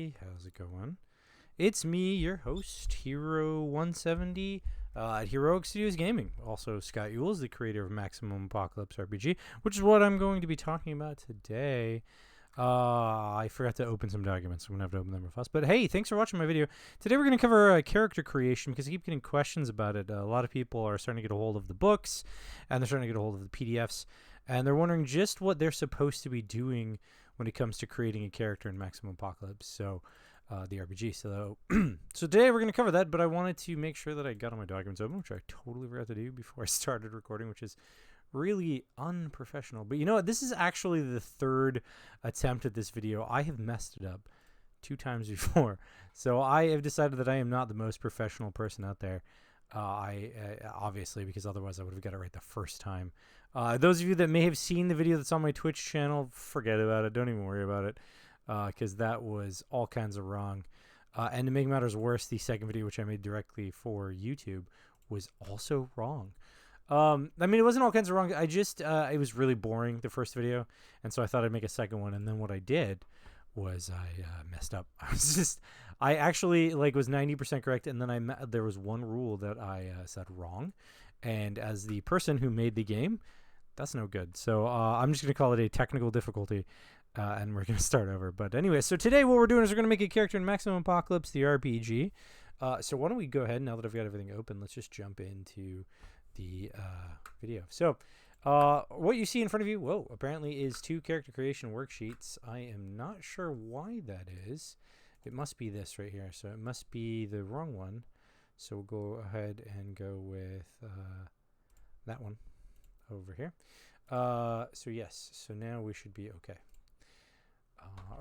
everybody, how's it going? It's me, your host, Hero170 at Heroic Studios Gaming. Also, Scott Ewell is the creator of Maximum Apocalypse RPG, which is what I'm going to be talking about today. I forgot to open some documents, so I'm going to have to open them real fast. But hey, thanks for watching my video. Today we're going to cover character creation because I keep getting questions about it. A lot of people are starting to get a hold of the books, and they're starting to get a hold of the PDFs, and they're wondering just what they're supposed to be doing when it comes to creating a character in Maximum Apocalypse, so the RPG. So today we're going to cover that, but I wanted to make sure that I got all my documents open, which I totally forgot to do before I started recording, which is really unprofessional. But you know what? This is actually the third attempt at this video. I have messed it up 2 times before, so I have decided that I am not the most professional person out there. Obviously, because otherwise I would have got it right the first time. Those of you that may have seen the video that's on my Twitch channel, forget about it. Don't even worry about it, because that was all kinds of wrong. And to make matters worse, the second video, which I made directly for YouTube, was also wrong. I mean, it wasn't all kinds of wrong. I just, it was really boring, the first video, and so I thought I'd make a second one, and then what I did was I messed up. I actually was 90% correct, and then there was one rule that I said wrong, and as the person who made the game, that's no good. So I'm just going to call it a technical difficulty, and we're going to start over. But anyway, so today what we're doing is we're going to make a character in Maximum Apocalypse, the RPG. So why don't we go ahead, now that I've got everything open, let's just jump into the video. So what you see in front of you, whoa, apparently is 2 character creation worksheets. I am not sure why that is. It must be this right here, so it must be the wrong one. So we'll go ahead and go with that one over here. So yes, so now we should be okay.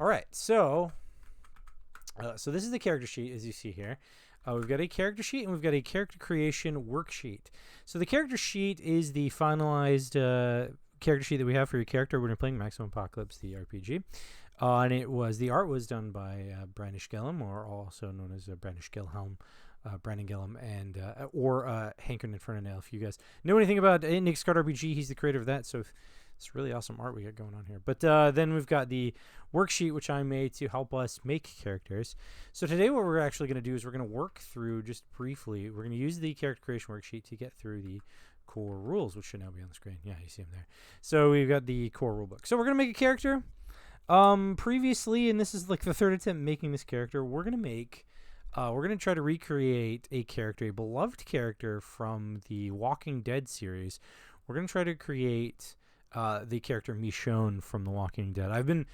All right, so this is the character sheet, as you see here. We've got a character sheet and we've got a character creation worksheet. So the character sheet is the finalized character sheet that we have for your character when you're playing Maximum Apocalypse, the RPG. And the art was done by Brandon Gillum, or also known as Brandon Gillum, and or Hankin Infernal. If you guys know anything about Nick Scott RPG, he's the creator of that. So it's really awesome art we got going on here. But then we've got the worksheet, which I made to help us make characters. So today what we're actually going to do is we're going to work through, just briefly, we're going to use the character creation worksheet to get through the core rules, which should now be on the screen. Yeah, you see them there. So we've got the core rulebook. So we're going to make a character. Previously, and this is like the third attempt making this character, we're going to try to recreate a character, a beloved character from the Walking Dead series. We're going to try to create the character Michonne from The Walking Dead. I've been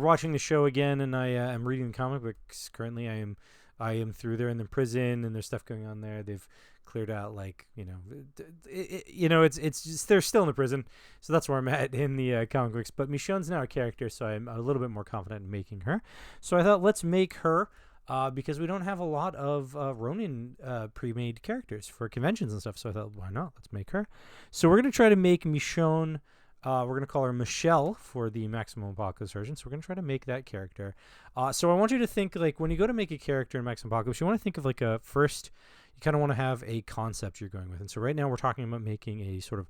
watching the show again, and I am reading the comic books currently. I am through there in the prison, and there's stuff going on there. They've cleared out, it's just they're still in the prison, so that's where I'm at in the comic books. But Michonne's now a character, so I'm a little bit more confident in making her. So I thought, let's make her. Because we don't have a lot of Ronin pre-made characters for conventions and stuff, so I thought, why not? Let's make her. So we're going to try to make Michonne, we're going to call her Michelle for the Maximum Apocalypse version, so we're going to try to make that character. So I want you to think, when you go to make a character in Maximum Apocalypse, you want to think of first, you kind of want to have a concept you're going with. And so right now we're talking about making a sort of,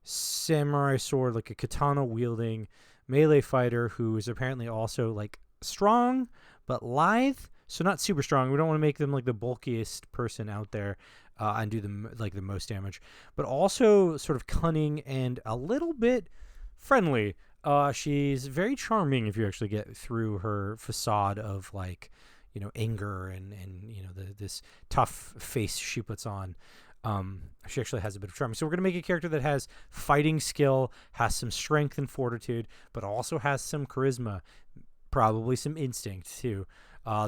samurai sword, like a katana-wielding melee fighter who is apparently also, strong, but lithe, so not super strong. We don't want to make them the bulkiest person out there and do them the most damage, but also sort of cunning and a little bit friendly. She's very charming if you actually get through her facade of anger and this tough face she puts on. She actually has a bit of charm. So we're going to make a character that has fighting skill, has some strength and fortitude, but also has some charisma, probably some instinct too.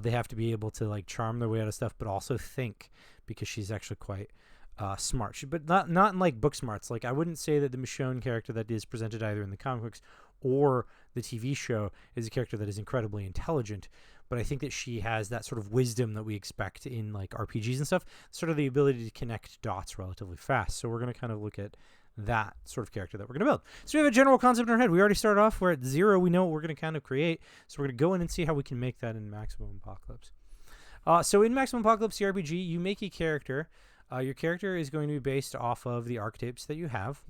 They have to be able to charm their way out of stuff, but also think, because she's actually quite smart. But not in book smarts. I wouldn't say that the Michonne character that is presented either in the comic books or the TV show is a character that is incredibly intelligent. But I think that she has that sort of wisdom that we expect in RPGs and stuff, sort of the ability to connect dots relatively fast. So we're going to kind of look at that sort of character that we're going to build. So we have a general concept in our head. We already started off, we're at 0. We know what we're going to kind of create. So we're going to go in and see how we can make that in Maximum Apocalypse. So in Maximum Apocalypse, the RPG, you make a character. Your character is going to be based off of the archetypes that you have.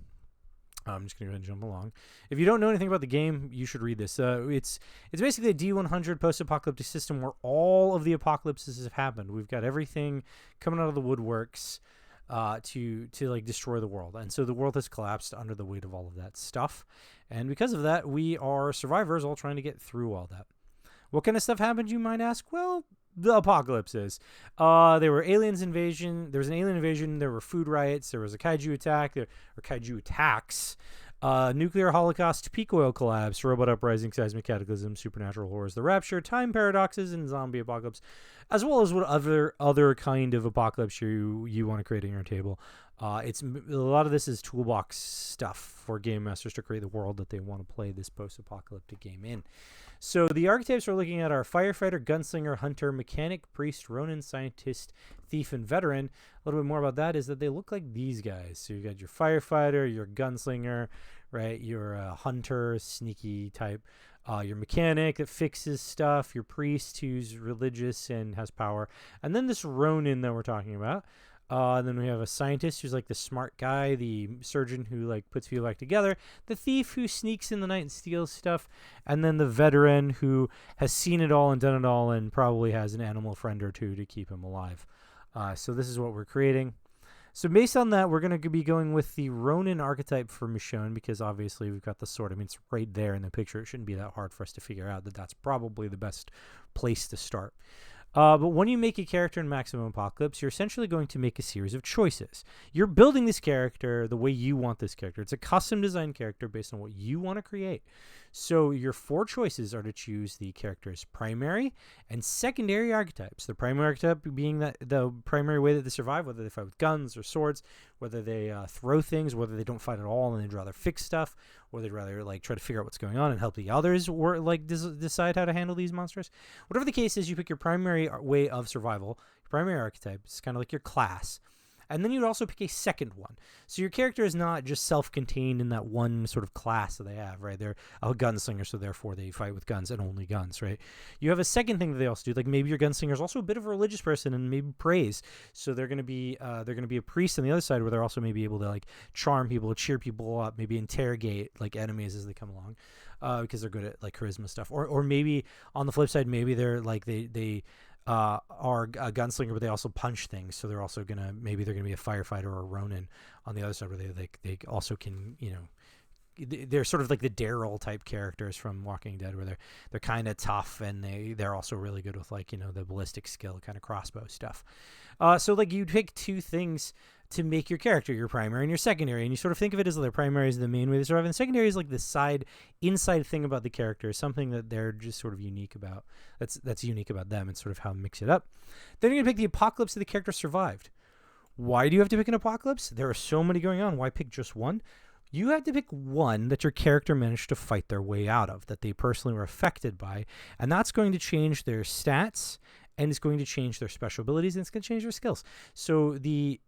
I'm just going to go ahead and jump along. If you don't know anything about the game, you should read this. It's basically a D100 post-apocalyptic system where all of the apocalypses have happened. We've got everything coming out of the woodworks to like destroy the world, and so the world has collapsed under the weight of all of that stuff. And because of that, we are survivors all trying to get through all that. What kind of stuff happened, you might ask? Well, the apocalypses. There were aliens invasion. There was an alien invasion. There were food riots. There was a kaiju attack. Or kaiju attacks. Nuclear holocaust, peak oil collapse, robot uprising, seismic cataclysm, supernatural horrors, the rapture, time paradoxes, and zombie apocalypse, as well as what other kind of apocalypse you want to create in your table. It's a lot of this is toolbox stuff for game masters to create the world that they want to play this post-apocalyptic game in. So the archetypes we're looking at are firefighter, gunslinger, hunter, mechanic, priest, ronin, scientist, thief, and veteran. A little bit more about that is that they look like these guys. So you got your firefighter, your gunslinger, right? Your hunter, sneaky type. Your mechanic that fixes stuff. Your priest who's religious and has power. And then this ronin that we're talking about. Then we have a scientist who's like the smart guy, the surgeon who like puts people back together, the thief who sneaks in the night and steals stuff, and then the veteran who has seen it all and done it all and probably has an animal friend or two to keep him alive. So this is what we're creating. So based on that, we're going to be going with the Ronin archetype for Michonne because obviously we've got the sword. I mean, it's right there in the picture. It shouldn't be that hard for us to figure out that that's probably the best place to start. But when you make a character in Maximum Apocalypse, you're essentially going to make a series of choices. You're building this character the way you want this character. It's a custom designed character based on what you want to create. So your 4 choices are to choose the character's primary and secondary archetypes. The primary archetype being the primary way that they survive, whether they fight with guns or swords, whether they throw things, whether they don't fight at all and they'd rather fix stuff, or they'd rather like try to figure out what's going on and help the others or like decide how to handle these monsters. Whatever the case is, you pick your primary way of survival, your primary archetype. It's kind of like your class. And then you'd also pick a second one. So your character is not just self-contained in that one sort of class that they have, right? They're a gunslinger, so therefore they fight with guns and only guns, right? You have a second thing that they also do, like maybe your gunslinger is also a bit of a religious person and maybe prays. So they're going to be a priest on the other side where they're also maybe able to like charm people, cheer people up, maybe interrogate like enemies as they come along, because they're good at like charisma stuff. Or maybe on the flip side, maybe they're like they are a gunslinger, but they also punch things. So they're also gonna be a firefighter or a ronin on the other side, where they also can, they're sort of like the Daryl type characters from Walking Dead, where they're kind of tough and they're also really good with like the ballistic skill kind of crossbow stuff. So like you'd pick 2 things to make your character, your primary and your secondary, and you sort of think of it as their primary is the main way they survive, and the secondary is like the inside thing about the character, something that they're just sort of unique about. That's unique about them. It's sort of how to mix it up. Then you're gonna pick the apocalypse that the character survived. Why do you have to pick an apocalypse? There are so many going on. Why pick just one? You have to pick one that your character managed to fight their way out of, that they personally were affected by, and that's going to change their stats, and it's going to change their special abilities, and it's going to change their skills. So the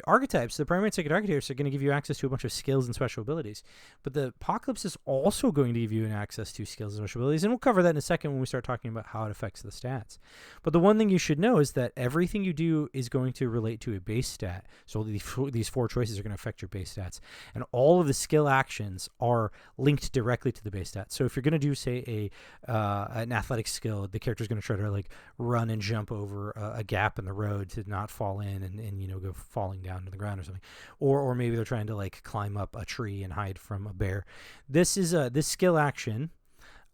archetypes, the primary and secondary archetypes, are going to give you access to a bunch of skills and special abilities. But the apocalypse is also going to give you an access to skills and special abilities, and we'll cover that in a second when we start talking about how it affects the stats. But the one thing you should know is that everything you do is going to relate to a base stat. So these 4 choices are going to affect your base stats, and all of the skill actions are linked directly to the base stat. So if you're going to do, say, an athletic skill, the character's going to try to like run and jump over a gap in the road to not fall in and go falling down to the ground or something, or maybe they're trying to like climb up a tree and hide from a bear. This skill action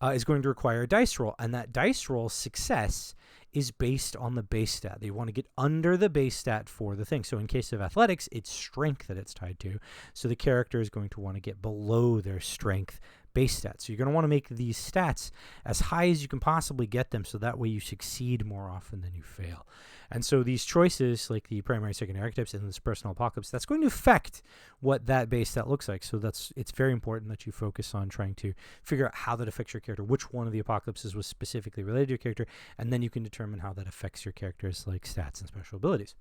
is going to require a dice roll, and that dice roll success is based on the base stat. They want to get under the base stat for the thing. So in case of athletics, it's strength that it's tied to. So the character is going to want to get below their strength base stats. So you're going to want to make these stats as high as you can possibly get them, so that way you succeed more often than you fail. And so these choices, like the primary, secondary archetypes and this personal apocalypse, that's going to affect what that base stat looks like. So it's very important that you focus on trying to figure out how that affects your character, which one of the apocalypses was specifically related to your character, and then you can determine how that affects your character's like stats and special abilities.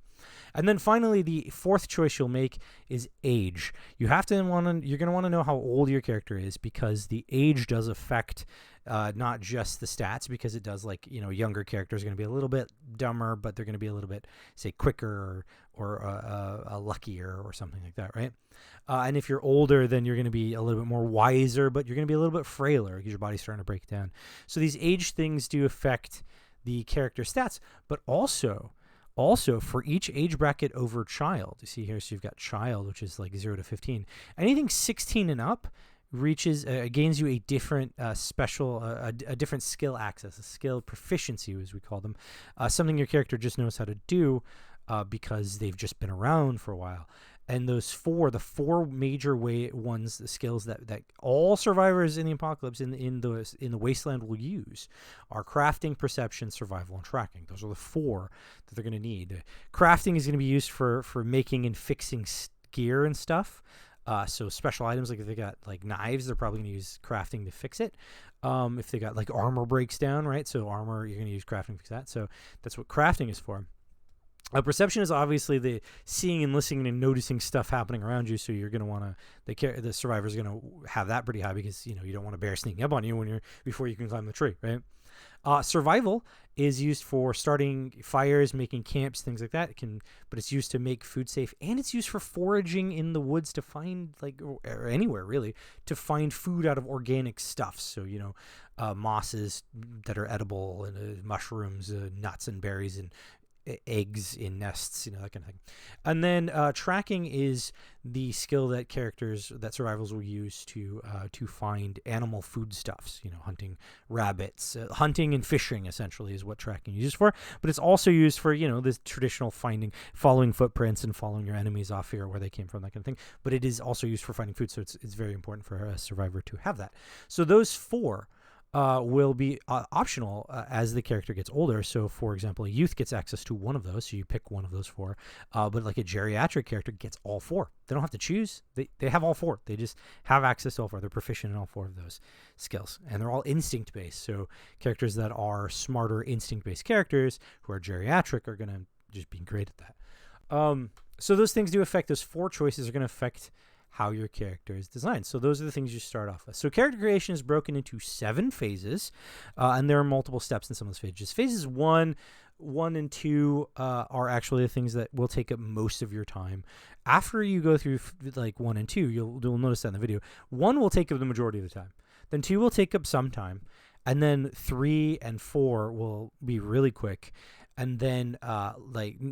And then finally, the 4th choice you'll make is age. You're going to want to know how old your character is, because is the age does affect not just the stats, because it does, like, younger characters are going to be a little bit dumber, but they're going to be a little bit, say, quicker or luckier or something like that, right? And if you're older, then you're going to be a little bit more wiser, but you're going to be a little bit frailer because your body's starting to break down. So these age things do affect the character stats, but also for each age bracket over child. You see here, so you've got child, which is like 0 to 15. Anything 16 and up gains you a different a different skill access, a skill proficiency, as we call them, something your character just knows how to do because they've just been around for a while. And the four major the skills that all survivors in the apocalypse in the wasteland will use are crafting, perception, survival, and tracking. Those are the four that they're going to need. Crafting is going to be used for making and fixing gear and stuff. So special items, like if they got like knives, they're probably going to use crafting to fix it. If they got like armor breaks down, right? So armor, you're going to use crafting to fix that. So that's what crafting is for. Perception is obviously the seeing and listening and noticing stuff happening around you. So you're going to want to, the survivor's going to have that pretty high because, you don't want a bear sneaking up on you before you can climb the tree, right? Survival is used for starting fires, making camps, things like that. But it's used to make food safe, and it's used for foraging in the woods to find, or anywhere really, to find food out of organic stuff. So, mosses that are edible, and mushrooms, nuts and berries, and eggs in nests, that kind of thing. And then tracking is the skill that survivors will use to find animal foodstuffs, hunting rabbits. Hunting and fishing essentially is what tracking is used for, but it's also used for this traditional following footprints and following your enemies off here where they came from, that kind of thing. But it is also used for finding food, so it's very important for a survivor to have that. So those four will be optional as the character gets older. So, for example, a youth gets access to one of those, so you pick one of those four. But like a geriatric character gets all four. They don't have to choose. They have all four. They just have access to all four. They're proficient in all four of those skills. And they're all instinct-based. So characters that are smarter instinct-based characters who are geriatric are going to just be great at that. So those things do affect, those four choices are going to affect how your character is designed. So those are the things you start off with. So character creation is broken into 7 phases, and there are multiple steps in some of those phases. Phases 1 and 2 are actually the things that will take up most of your time. After you go through 1 and 2, you'll notice that in the video. 1 will take up the majority of the time. Then 2 will take up some time, and then 3 and 4 will be really quick. And then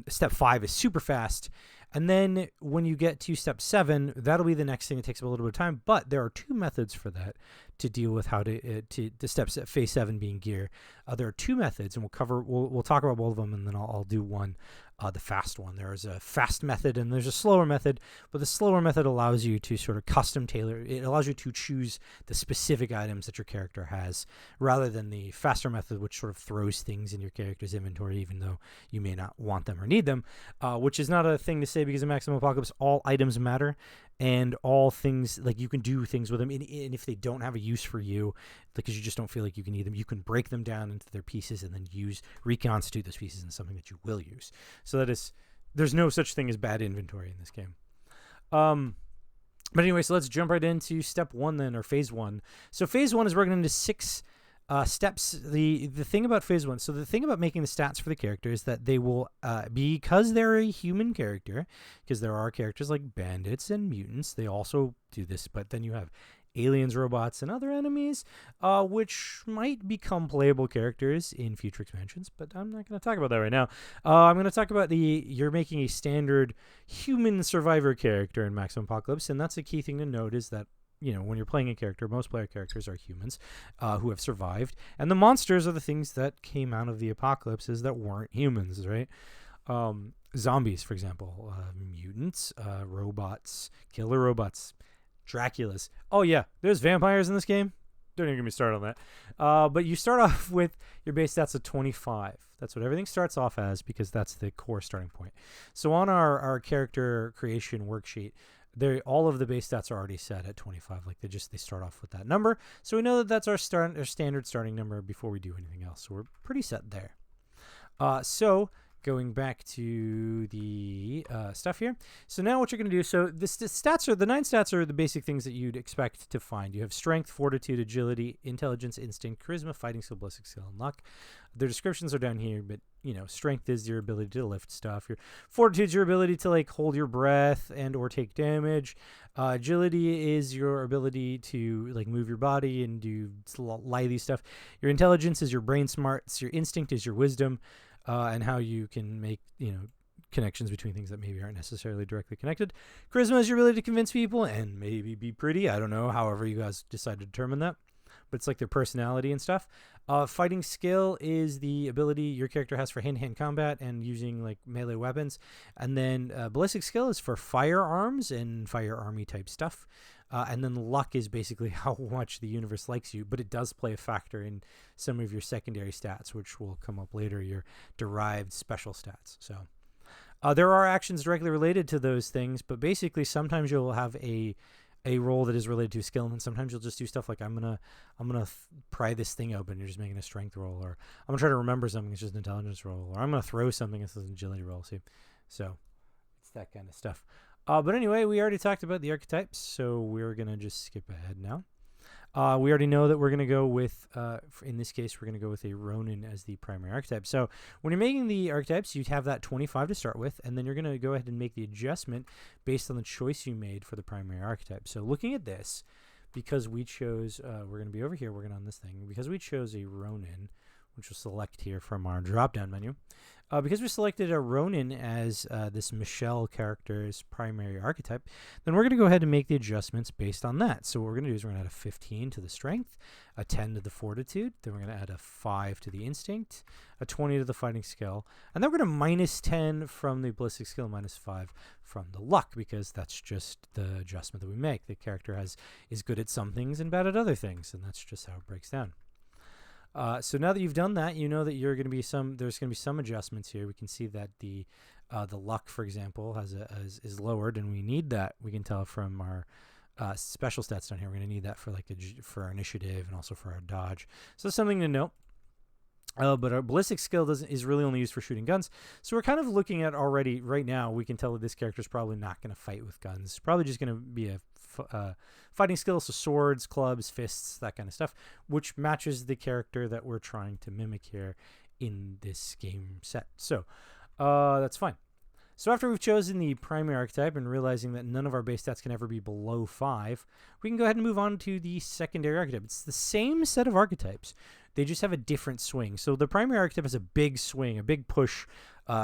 step 5 is super fast. And then when you get to step 7, that'll be the next thing that takes up a little bit of time. But there are 2 methods for that to deal with how to the steps at phase 7 being gear. There are 2 methods, and we'll talk about both of them, and then I'll do one, the fast one. There is a fast method and there's a slower method, but the slower method allows you to sort of custom tailor. It allows you to choose the specific items that your character has, rather than the faster method, which sort of throws things in your character's inventory, even though you may not want them or need them, which is not a thing to say, because in Maximum Apocalypse, all items matter, and all things, you can do things with them, and if they don't have a use for you, because you just don't feel like you can need them, you can break them down into their pieces and then reconstitute those pieces into something that you will use. So there's no such thing as bad inventory in this game. But anyway, so let's jump right into step 1 then, or phase 1. So phase 1 is broken into 6 steps. The thing about phase 1, so the thing about making the stats for the character is that they will, because they're a human character, because there are characters like bandits and mutants, they also do this, but then you have aliens, robots, and other enemies, which might become playable characters in future expansions, but I'm not going to talk about that right now. I'm going to talk about you're making a standard human survivor character in Maximum Apocalypse, and that's a key thing to note, is that when you're playing a character, most player characters are humans who have survived, and the monsters are the things that came out of the apocalypses that weren't humans, right? Zombies, for example, mutants, robots, killer robots, Draculas. Oh yeah, there's vampires in this game. Don't even get me started on that. But you start off with your base stats of 25. That's what everything starts off as, because that's the core starting point. So on our character creation worksheet, all of the base stats are already set at 25. They start off with that number. So we know that that's our standard starting number before we do anything else. So we're pretty set there. So going back to the stuff here. So now what you're going to do, so the stats are, the 9 stats are the basic things that you'd expect to find. You have strength, fortitude, agility, intelligence, instinct, charisma, fighting skill, ballistic skill, and luck. Their descriptions are down here, but you know, strength is your ability to lift stuff. Your fortitude is your ability to like hold your breath and or take damage. Agility is your ability to like move your body and do lithy stuff. Your intelligence is your brain smarts. Your instinct is your wisdom, and how you can make, you know, connections between things that maybe aren't necessarily directly connected. Charisma is your ability to convince people and maybe be pretty. I don't know, however you guys decide to determine that. But it's like their personality and stuff. Fighting skill is the ability your character has for hand-to-hand combat and using like melee weapons. And then ballistic skill is for firearms and firearmy type stuff. And then luck is basically how much the universe likes you, but it does play a factor in some of your secondary stats, which will come up later, your derived special stats. So there are actions directly related to those things, but basically sometimes you'll have a role that is related to a skill, and then sometimes you'll just do stuff like I'm gonna pry this thing open. You're just making a strength roll, or I'm gonna try to remember something. It's just an intelligence roll, or I'm gonna throw something. It's an agility roll. See, so it's that kind of stuff. But anyway, we already talked about the archetypes, so we're gonna just skip ahead now. We already know that we're going to go with, in this case, we're going to go with a Ronin as the primary archetype. So when you're making the archetypes, you have that 25 to start with, and then you're going to go ahead and make the adjustment based on the choice you made for the primary archetype. So looking at this, because we chose, we're going to be over here working on this thing, because we chose a Ronin, which we'll select here from our drop-down menu. Because we selected a Ronin as this Michonne character's primary archetype, then we're going to go ahead and make the adjustments based on that. So what we're going to do is we're going to add a 15 to the strength, a 10 to the fortitude, then we're going to add a 5 to the instinct, a 20 to the fighting skill, and then we're going to minus 10 from the ballistic skill, minus 5 from the luck, because that's just the adjustment that we make. The character is good at some things and bad at other things, and that's just how it breaks down. So now that you've done that, you know that there's going to be some adjustments here. We can see that the luck, for example, is lowered, and we need that. We can tell from our special stats down here. We're going to need that for for our initiative and also for our dodge. So that's something to note. But our ballistic skill is really only used for shooting guns. So we're kind of looking at already right now. We can tell that this character is probably not going to fight with guns. It's probably just going to be a fighting skill, so swords, clubs, fists, that kind of stuff, which matches the character that we're trying to mimic here in this game set. So that's fine. So after we've chosen the primary archetype and realizing that none of our base stats can ever be below 5, we can go ahead and move on to the secondary archetype. It's the same set of archetypes. They just have a different swing. So the primary archetype has a big swing, a big push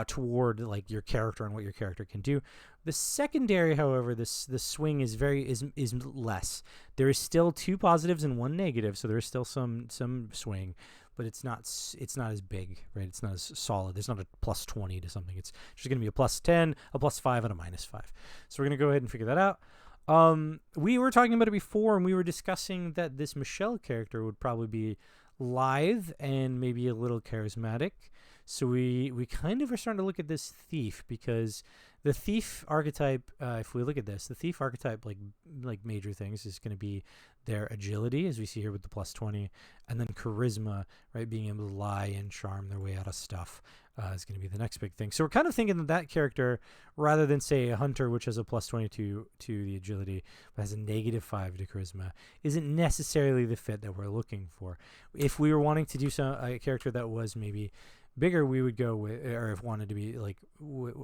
toward like your character and what your character can do. The secondary, however, the swing is less. There is still 2 positives and 1 negative, so there is still some swing, but it's not as big, right? It's not as solid. There's not a plus 20 to something. It's just going to be a plus 10, a plus 5, and a minus 5. So we're going to go ahead and figure that out. We were talking about it before, and we were discussing that this Michonne character would probably be lithe and maybe a little charismatic. So we kind of are starting to look at this thief, because the thief archetype, if we look at this, the thief archetype, like major things, is going to be their agility, as we see here with the plus 20, and then charisma, right, being able to lie and charm their way out of stuff is going to be the next big thing. So we're kind of thinking that character, rather than say a hunter, which has a plus 22 to the agility, but has a negative 5 to charisma, isn't necessarily the fit that we're looking for. If we were wanting to do a character that was maybe bigger, we would go with, or if wanted to be like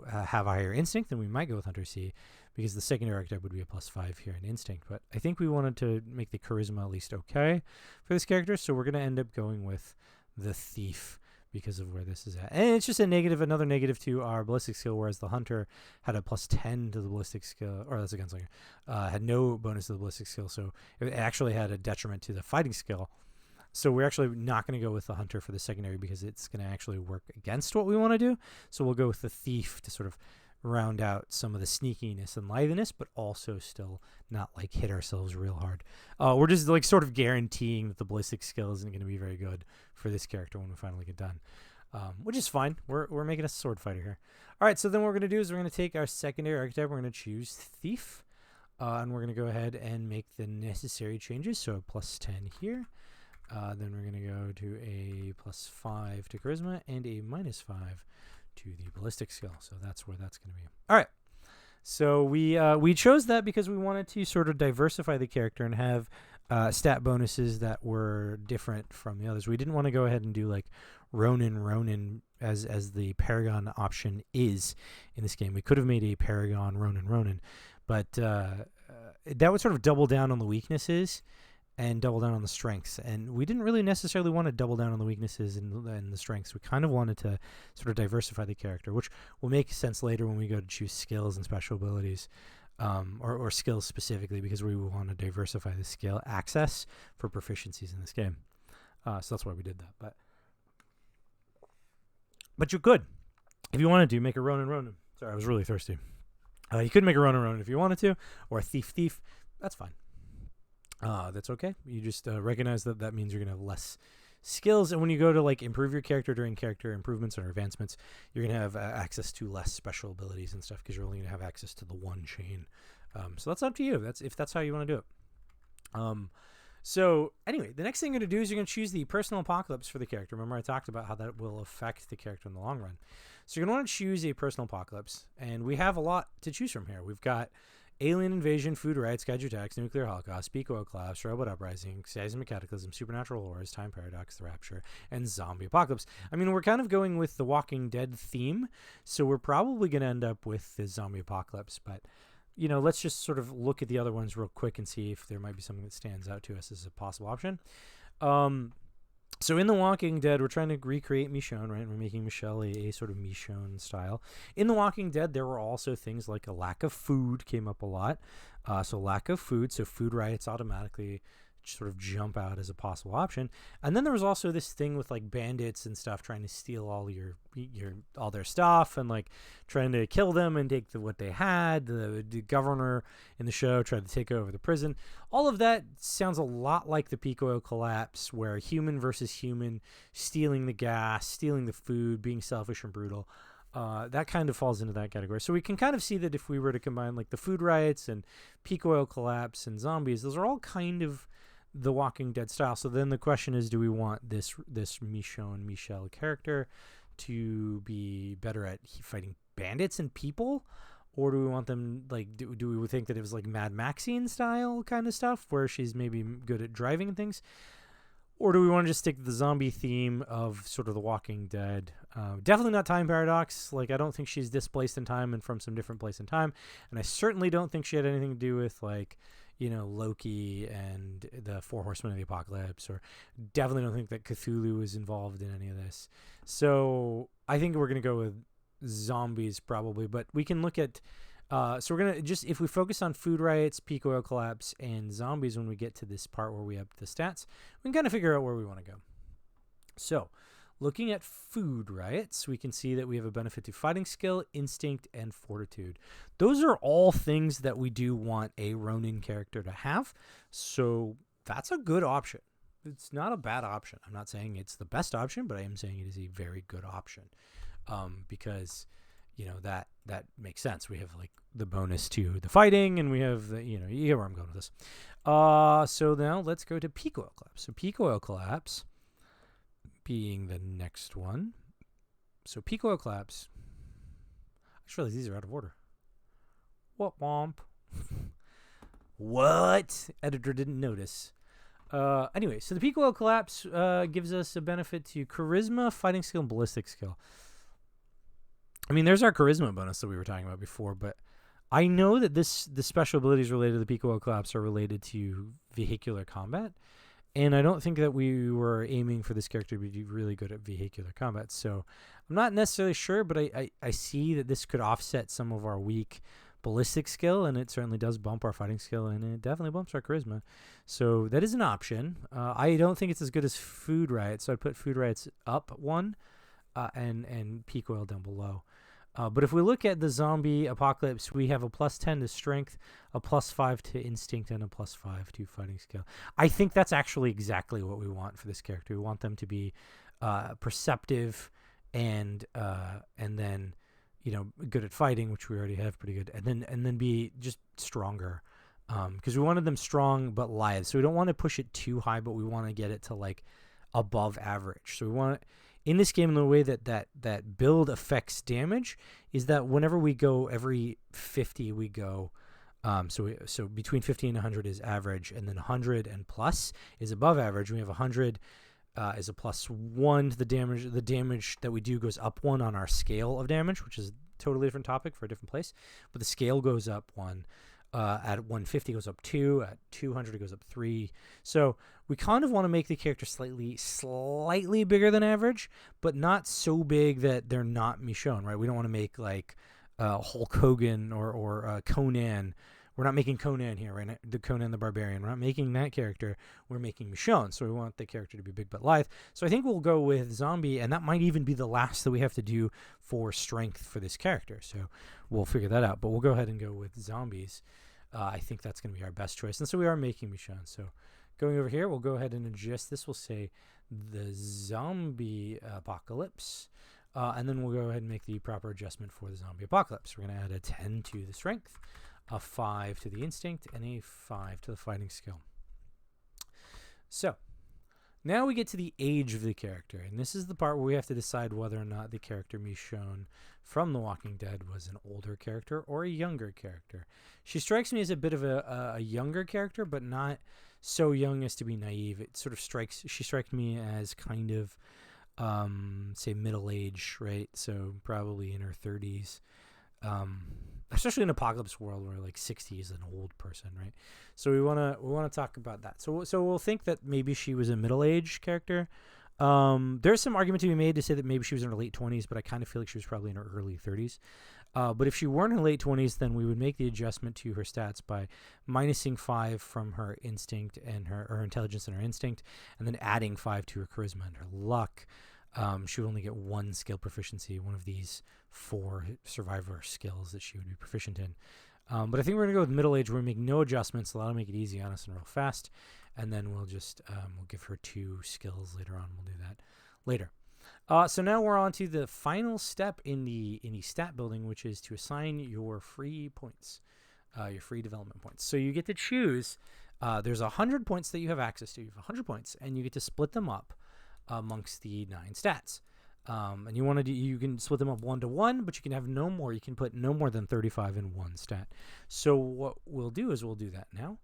have a higher instinct, then we might go with Hunter C, because the secondary archetype would be a plus 5 here in instinct. But I think we wanted to make the charisma at least okay for this character, so we're going to end up going with the thief because of where this is at. And it's just another negative to our ballistic skill, whereas the hunter had a plus 10 to the ballistic skill, or that's a gunslinger, had no bonus to the ballistic skill, so it actually had a detriment to the fighting skill. So we're actually not going to go with the hunter for the secondary, because it's going to actually work against what we want to do. So we'll go with the thief to sort of round out some of the sneakiness and litheness, but also still not like hit ourselves real hard. We're just like sort of guaranteeing that the ballistic skill isn't going to be very good for this character when we finally get done, which is fine. We're making a sword fighter here. All right, so then what we're going to do is we're going to take our secondary archetype. We're going to choose thief, and we're going to go ahead and make the necessary changes. So a plus 10 here. Then we're going to go to a plus 5 to charisma and a minus 5 to the ballistic skill. So that's where that's going to be. All right. So we chose that because we wanted to sort of diversify the character and have stat bonuses that were different from the others. We didn't want to go ahead and do like Ronin as the Paragon option is in this game. We could have made a Paragon Ronin, but that would sort of double down on the weaknesses and double down on the strengths. And we didn't really necessarily want to double down on the weaknesses and the strengths. We kind of wanted to sort of diversify the character, which will make sense later when we go to choose skills and special abilities, or skills specifically, because we want to diversify the skill access for proficiencies in this game. So that's why we did that. But you could, if you wanted to, make a Ronin. Sorry, I was really thirsty. You could make a Ronin if you wanted to, or a Thief. That's fine. That's okay. You just recognize that means you're going to have less skills. And when you go to like improve your character during character improvements or advancements, you're going to have access to less special abilities and stuff because you're only going to have access to the one chain. So that's up to you. If that's how you want to do it. So anyway, the next thing you're going to do is you're going to choose the personal apocalypse for the character. Remember I talked about how that will affect the character in the long run. So you're going to want to choose a personal apocalypse. And we have a lot to choose from here. We've got alien invasion, food riots, kaiju attacks, nuclear holocaust, peak oil collapse, robot uprising, seismic cataclysm, supernatural horrors, time paradox, the rapture, and zombie apocalypse. I mean, we're kind of going with the Walking Dead theme, so we're probably going to end up with the zombie apocalypse. But, you know, let's just sort of look at the other ones real quick and see if there might be something that stands out to us as a possible option. So in The Walking Dead, we're trying to recreate Michonne, right? We're making Michelle a sort of Michonne style. In The Walking Dead, there were also things like a lack of food came up a lot. So lack of food, so food riots automatically sort of jump out as a possible option. And then there was also this thing with like bandits and stuff trying to steal all their stuff and like trying to kill them and take what they had. The governor in the show tried to take over the prison. All of that sounds a lot like the peak oil collapse, where human versus human, stealing the gas, stealing the food, being selfish and brutal. That kind of falls into that category. So we can kind of see that if we were to combine like the food riots and peak oil collapse and zombies, those are all kind of the Walking Dead style. So then the question is, do we want this Michelle character to be better at fighting bandits and people, or do we want them like do we think that it was like Mad Maxian style kind of stuff where she's maybe good at driving and things, or do we want to just stick to the zombie theme of sort of the Walking Dead? Definitely not time paradox. Like, I don't think she's displaced in time and from some different place in time, and I certainly don't think she had anything to do with like, you know, Loki and the Four Horsemen of the Apocalypse, or definitely don't think that Cthulhu is involved in any of this. So I think we're going to go with zombies probably, but we can look at, so we're going to just, if we focus on food riots, peak oil collapse, and zombies when we get to this part where we have the stats, we can kind of figure out where we want to go. So looking at food riots, we can see that we have a benefit to fighting skill, instinct, and fortitude. Those are all things that we do want a Ronin character to have. So that's a good option. It's not a bad option. I'm not saying it's the best option, but I am saying it is a very good option. Because, you know, that makes sense. We have like the bonus to the fighting, and we have the, you know, you get where I'm going with this. So now let's go to peak oil collapse. So peak oil collapse being the next one. So peak oil collapse. I just realized these are out of order. What womp? What? Editor didn't notice. Anyway, so the peak oil collapse gives us a benefit to charisma, fighting skill, and ballistic skill. I mean, there's our charisma bonus that we were talking about before, but I know that the special abilities related to the peak oil collapse are related to vehicular combat. And I don't think that we were aiming for this character to be really good at vehicular combat. So I'm not necessarily sure, but I see that this could offset some of our weak ballistic skill, and it certainly does bump our fighting skill, and it definitely bumps our charisma. So that is an option. I don't think it's as good as food riots, so I'd put food riots up one, and peak oil down below. But if we look at the zombie apocalypse, we have a +10 to strength, a +5 to instinct, and a +5 to fighting skill. I think that's actually exactly what we want for this character. We want them to be perceptive and then, you know, good at fighting, which we already have pretty good, and then be just stronger. Because we wanted them strong but lithe. So we don't want to push it too high, but we want to get it to like above average. So we want in this game, the way that build affects damage is that whenever we go every 50, we go. So between 50 and 100 is average, and then 100 and plus is above average. We have 100 is a +1 to the damage. The damage that we do goes up 1 on our scale of damage, which is a totally different topic for a different place. But the scale goes up 1. At 150 goes up 2. At 200 it goes up 3. So we kind of want to make the character slightly bigger than average, but not so big that they're not Michonne, right? We don't want to make like Hulk Hogan or Conan. We're not making Conan here, right? The Conan the Barbarian. We're not making that character. We're making Michonne. So we want the character to be big but lithe. So I think we'll go with zombie, and that might even be the last that we have to do for strength for this character. So we'll figure that out. But we'll go ahead and go with zombies. I think that's going to be our best choice. And so we are making Michonne. So going over here, we'll go ahead and adjust this. We'll say the zombie apocalypse. And then we'll go ahead and make the proper adjustment for the zombie apocalypse. We're going to add a 10 to the strength, a 5 to the instinct, and a 5 to the fighting skill. So now we get to the age of the character. And this is the part where we have to decide whether or not the character Michonne from The Walking Dead was an older character or a younger character. She strikes me as a bit of a younger character, but not so young as to be naive. It sort of she strikes me as kind of, say, middle age, right? So probably in her 30s. Especially in an apocalypse world where like 60 is an old person, right? So we want to talk about that. So we'll think that maybe she was a middle-aged character. There's some argument to be made to say that maybe she was in her late 20s, but I kind of feel like she was probably in her early 30s. But if she weren't in her late 20s, then we would make the adjustment to her stats by minusing 5 from her instinct and her intelligence and her instinct, and then adding 5 to her charisma and her luck. She would only get 1 skill proficiency, one of these 4 survivor skills that she would be proficient in. But I think we're going to go with middle age. We're going to make no adjustments. That'll make it easy on us and real fast. And then we'll just we'll give her 2 skills later on. We'll do that later. So now we're on to the final step in the stat building, which is to assign your free points, your free development points. So you get to choose. There's 100 points that you have access to. You have 100 points, and you get to split them up amongst the 9 stats. And you can split them up 1 to 1, but you can have no more. You can put no more than 35 in one stat. So what we'll do is we'll do that now.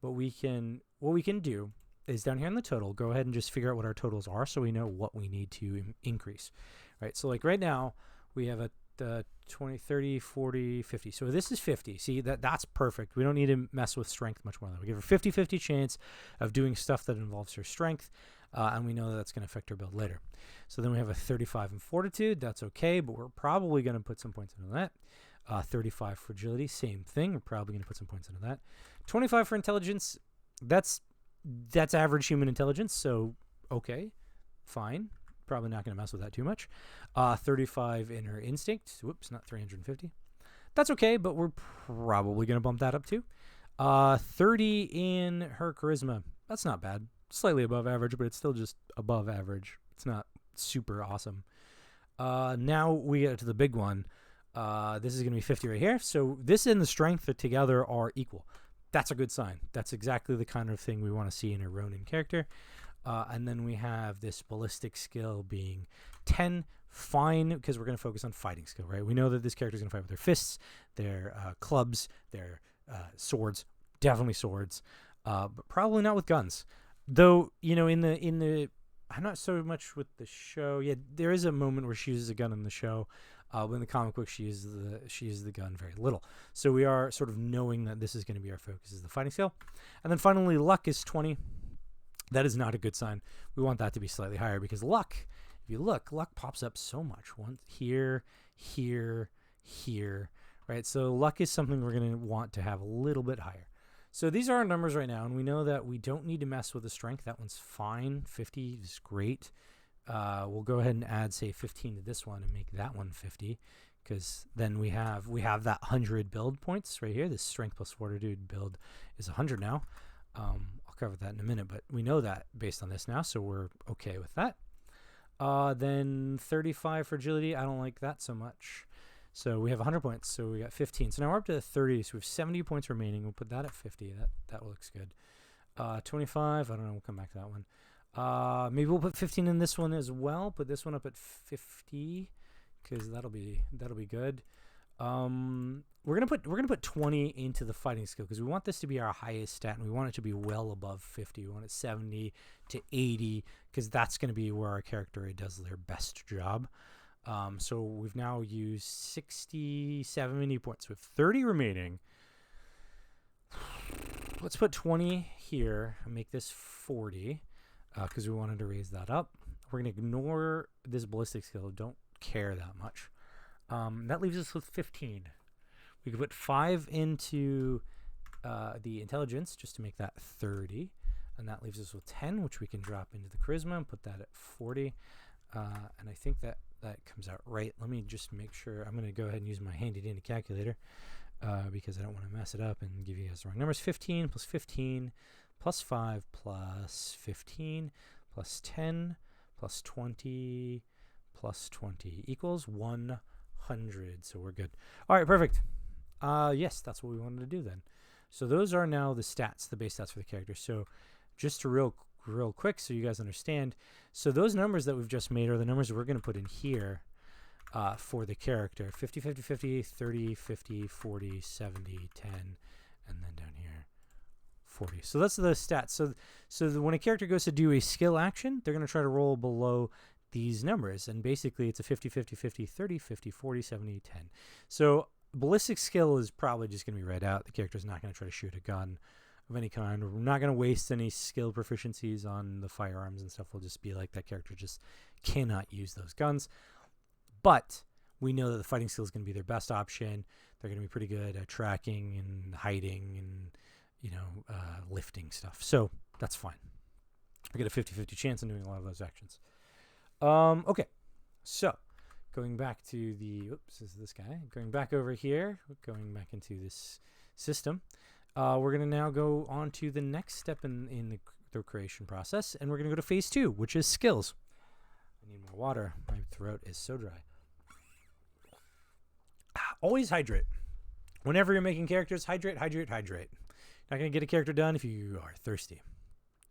But what we can do is down here in the total, go ahead and just figure out what our totals are so we know what we need to increase. Right? So like right now, we have a 20, 30, 40, 50. So this is 50. See, that's perfect. We don't need to mess with strength much more than that. We give her 50-50 chance of doing stuff that involves her strength. And we know that's going to affect our build later. So then we have a 35 in fortitude. That's okay, but we're probably going to put some points into that. 35 for agility, same thing. We're probably going to put some points into that. 25 for intelligence. That's average human intelligence, so okay, fine. Probably not going to mess with that too much. 35 in her instinct. Whoops, not 350. That's okay, but we're probably going to bump that up too. 30 in her charisma. That's not bad. Slightly above average, but it's still just above average. It's not super awesome. Now we get to the big one. This is going to be 50 right here. So this and the strength together are equal. That's a good sign. That's exactly the kind of thing we want to see in a Ronin character. And then we have this ballistic skill being 10. Fine, because we're going to focus on fighting skill, right? We know that this character is going to fight with their fists, their clubs, their swords. Definitely swords, but probably not with guns. Though, you know, in the I'm not so much with the show. Yeah, there is a moment where she uses a gun in the show. In the comic book, she uses the gun very little. So we are sort of knowing that this is going to be our focus, is the fighting skill. And then finally, luck is 20. That is not a good sign. We want that to be slightly higher because luck, if you look, luck pops up so much. One here, here, here, right? So luck is something we're going to want to have a little bit higher. So these are our numbers right now, and we know that we don't need to mess with the strength. That one's fine. 50 is great. We'll go ahead and add, say, 15 to this one and make that one 50, because then we have that 100 build points right here. This strength plus fortitude build is 100 now. I'll cover that in a minute, but we know that based on this now, so we're okay with that. Then 35 for agility. I don't like that so much. So we have 100 points, so we got 15. So now we're up to 30, so we have 70 points remaining. We'll put that at 50. That looks good. 25, I don't know, we'll come back to that one. Maybe we'll put 15 in this one as well. Put this one up at 50 because that'll be good. We're gonna put 20 into the fighting skill because we want this to be our highest stat, and we want it to be well above 50. We want it 70 to 80 because that's gonna be where our character does their best job. So we've now used 60, 70 points. We have 30 remaining. Let's put 20 here and make this 40 because we wanted to raise that up. We're gonna ignore this ballistic skill. Don't care that much. That leaves us with 15. We could put 5 into the intelligence just to make that 30. And that leaves us with 10, which we can drop into the charisma and put that at 40. And I think that comes out right. Let me just make sure. I'm going to go ahead and use my handy dandy calculator because I don't want to mess it up and give you guys the wrong numbers. 15 plus 15 plus 5 plus 15 plus 10 plus 20 plus 20 equals 100. So we're good. All right, perfect. Yes, that's what we wanted to do then. So those are now the stats, the base stats for the character. So just to real quick so you guys understand. So those numbers that we've just made are the numbers we're going to put in here for the character. 50, 50, 50, 30, 50, 40, 70, 10, and then down here 40. So that's the stats. So when a character goes to do a skill action, they're going to try to roll below these numbers. And basically it's a 50, 50, 50, 30, 50, 40, 70, 10. So ballistic skill is probably just going to be read out. The character's not going to try to shoot a gun of any kind. We're not going to waste any skill proficiencies on the firearms and stuff. We'll just be like, that character just cannot use those guns. But we know that the fighting skill is going to be their best option. They're going to be pretty good at tracking and hiding and, lifting stuff. So that's fine. I get a 50-50 chance in doing a lot of those actions. Okay. So going back to the, is this guy. Going back over here, going back into this system. We're going to now go on to the next step in the creation process, and we're going to go to phase 2, which is skills. I need more water. My throat is so dry. Always hydrate. Whenever you're making characters, hydrate, hydrate, hydrate. Not going to get a character done if you are thirsty.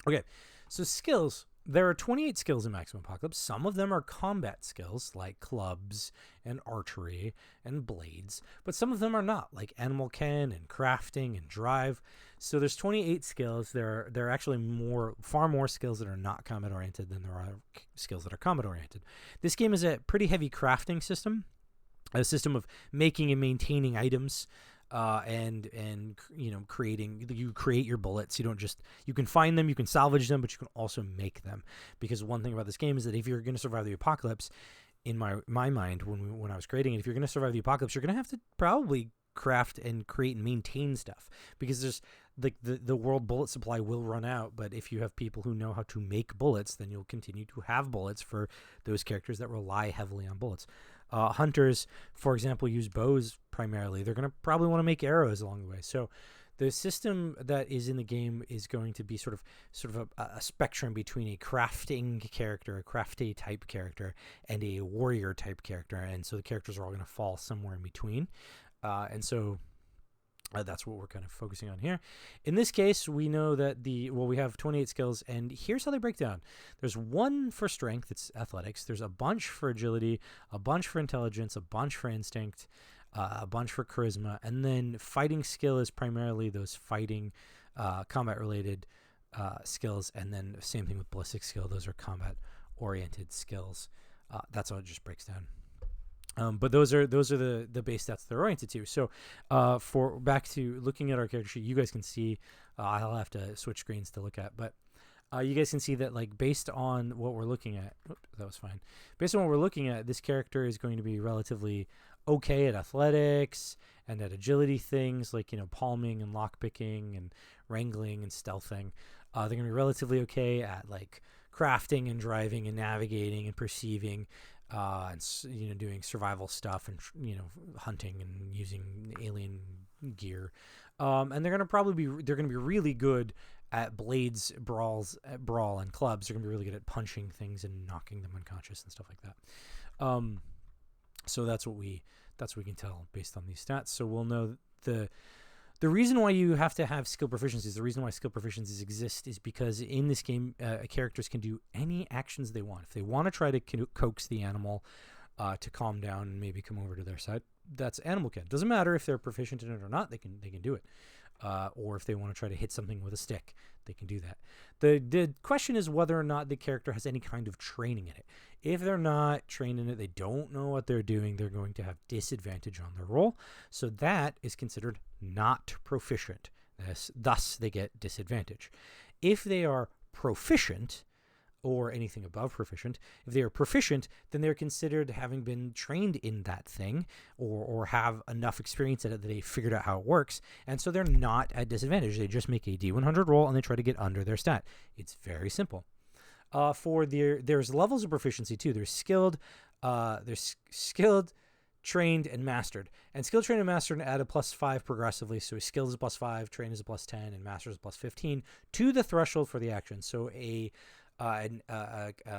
Okay, so skills. There are 28 skills in Maximum Apocalypse. Some of them are combat skills, like clubs and archery and blades. But some of them are not, like Animal Ken and crafting and drive. So there's 28 skills. There are actually far more skills that are not combat-oriented than there are skills that are combat-oriented. This game is a pretty heavy crafting system, a system of making and maintaining items. And creating, you create your bullets. You can find them, you can salvage them, but you can also make them. Because one thing about this game is that if you're going to survive the apocalypse, in my mind, when I was creating it, if you're going to survive the apocalypse, you're going to have to probably craft and create and maintain stuff, because there's the world bullet supply will run out. But if you have people who know how to make bullets, then you'll continue to have bullets for those characters that rely heavily on bullets. Hunters, for example, use bows primarily. They're going to probably want to make arrows along the way. So the system that is in the game is going to be sort of a spectrum between a crafting character, a crafty type character, and a warrior type character. And so the characters are all going to fall somewhere in between. That's what we're kind of focusing on here. In this case, we know that we have 28 skills, and here's how they break down. There's 1 for strength, it's athletics. There's a bunch for agility, a bunch for intelligence, a bunch for instinct, a bunch for charisma, and then fighting skill is primarily those fighting, combat-related skills, and then same thing with ballistic skill. Those are combat-oriented skills. That's how it just breaks down. But those are the base stats they're oriented to. So for back to looking at our character sheet, you guys can see, I'll have to switch screens to look at, but you guys can see that, like, based on what we're looking at, that was fine. Based on what we're looking at, this character is going to be relatively okay at athletics and at agility things like, palming and lockpicking and wrangling and stealthing. They're going to be relatively okay at, like, crafting and driving and navigating and perceiving. And doing survival stuff and hunting and using alien gear, and they're gonna be really good at blades, brawl, and clubs. They're gonna be really good at punching things and knocking them unconscious and stuff like that. So that's what we can tell based on these stats. So we'll know the The reason why you have to have skill proficiencies, the reason why skill proficiencies exist is because in this game, characters can do any actions they want. If they want to try to coax the animal to calm down and maybe come over to their side, that's animal can. Doesn't matter if they're proficient in it or not, they can do it. Or if they want to try to hit something with a stick, they can do that. The question is whether or not the character has any kind of training in it. If they're not trained in it, they don't know what they're doing, they're going to have disadvantage on their roll. So that is considered not proficient. Thus, they get disadvantage. If they are proficient, or anything above proficient, if they are proficient, then they're considered having been trained in that thing or have enough experience at it that they figured out how it works, and so they're not at disadvantage. They just make a D100 roll and they try to get under their stat. It's very simple. There's levels of proficiency too. There's skilled, trained, and mastered. And skilled, trained, and mastered add a +5 progressively. So skilled is a +5, trained is a +10, and mastered is a +15 to the threshold for the action. So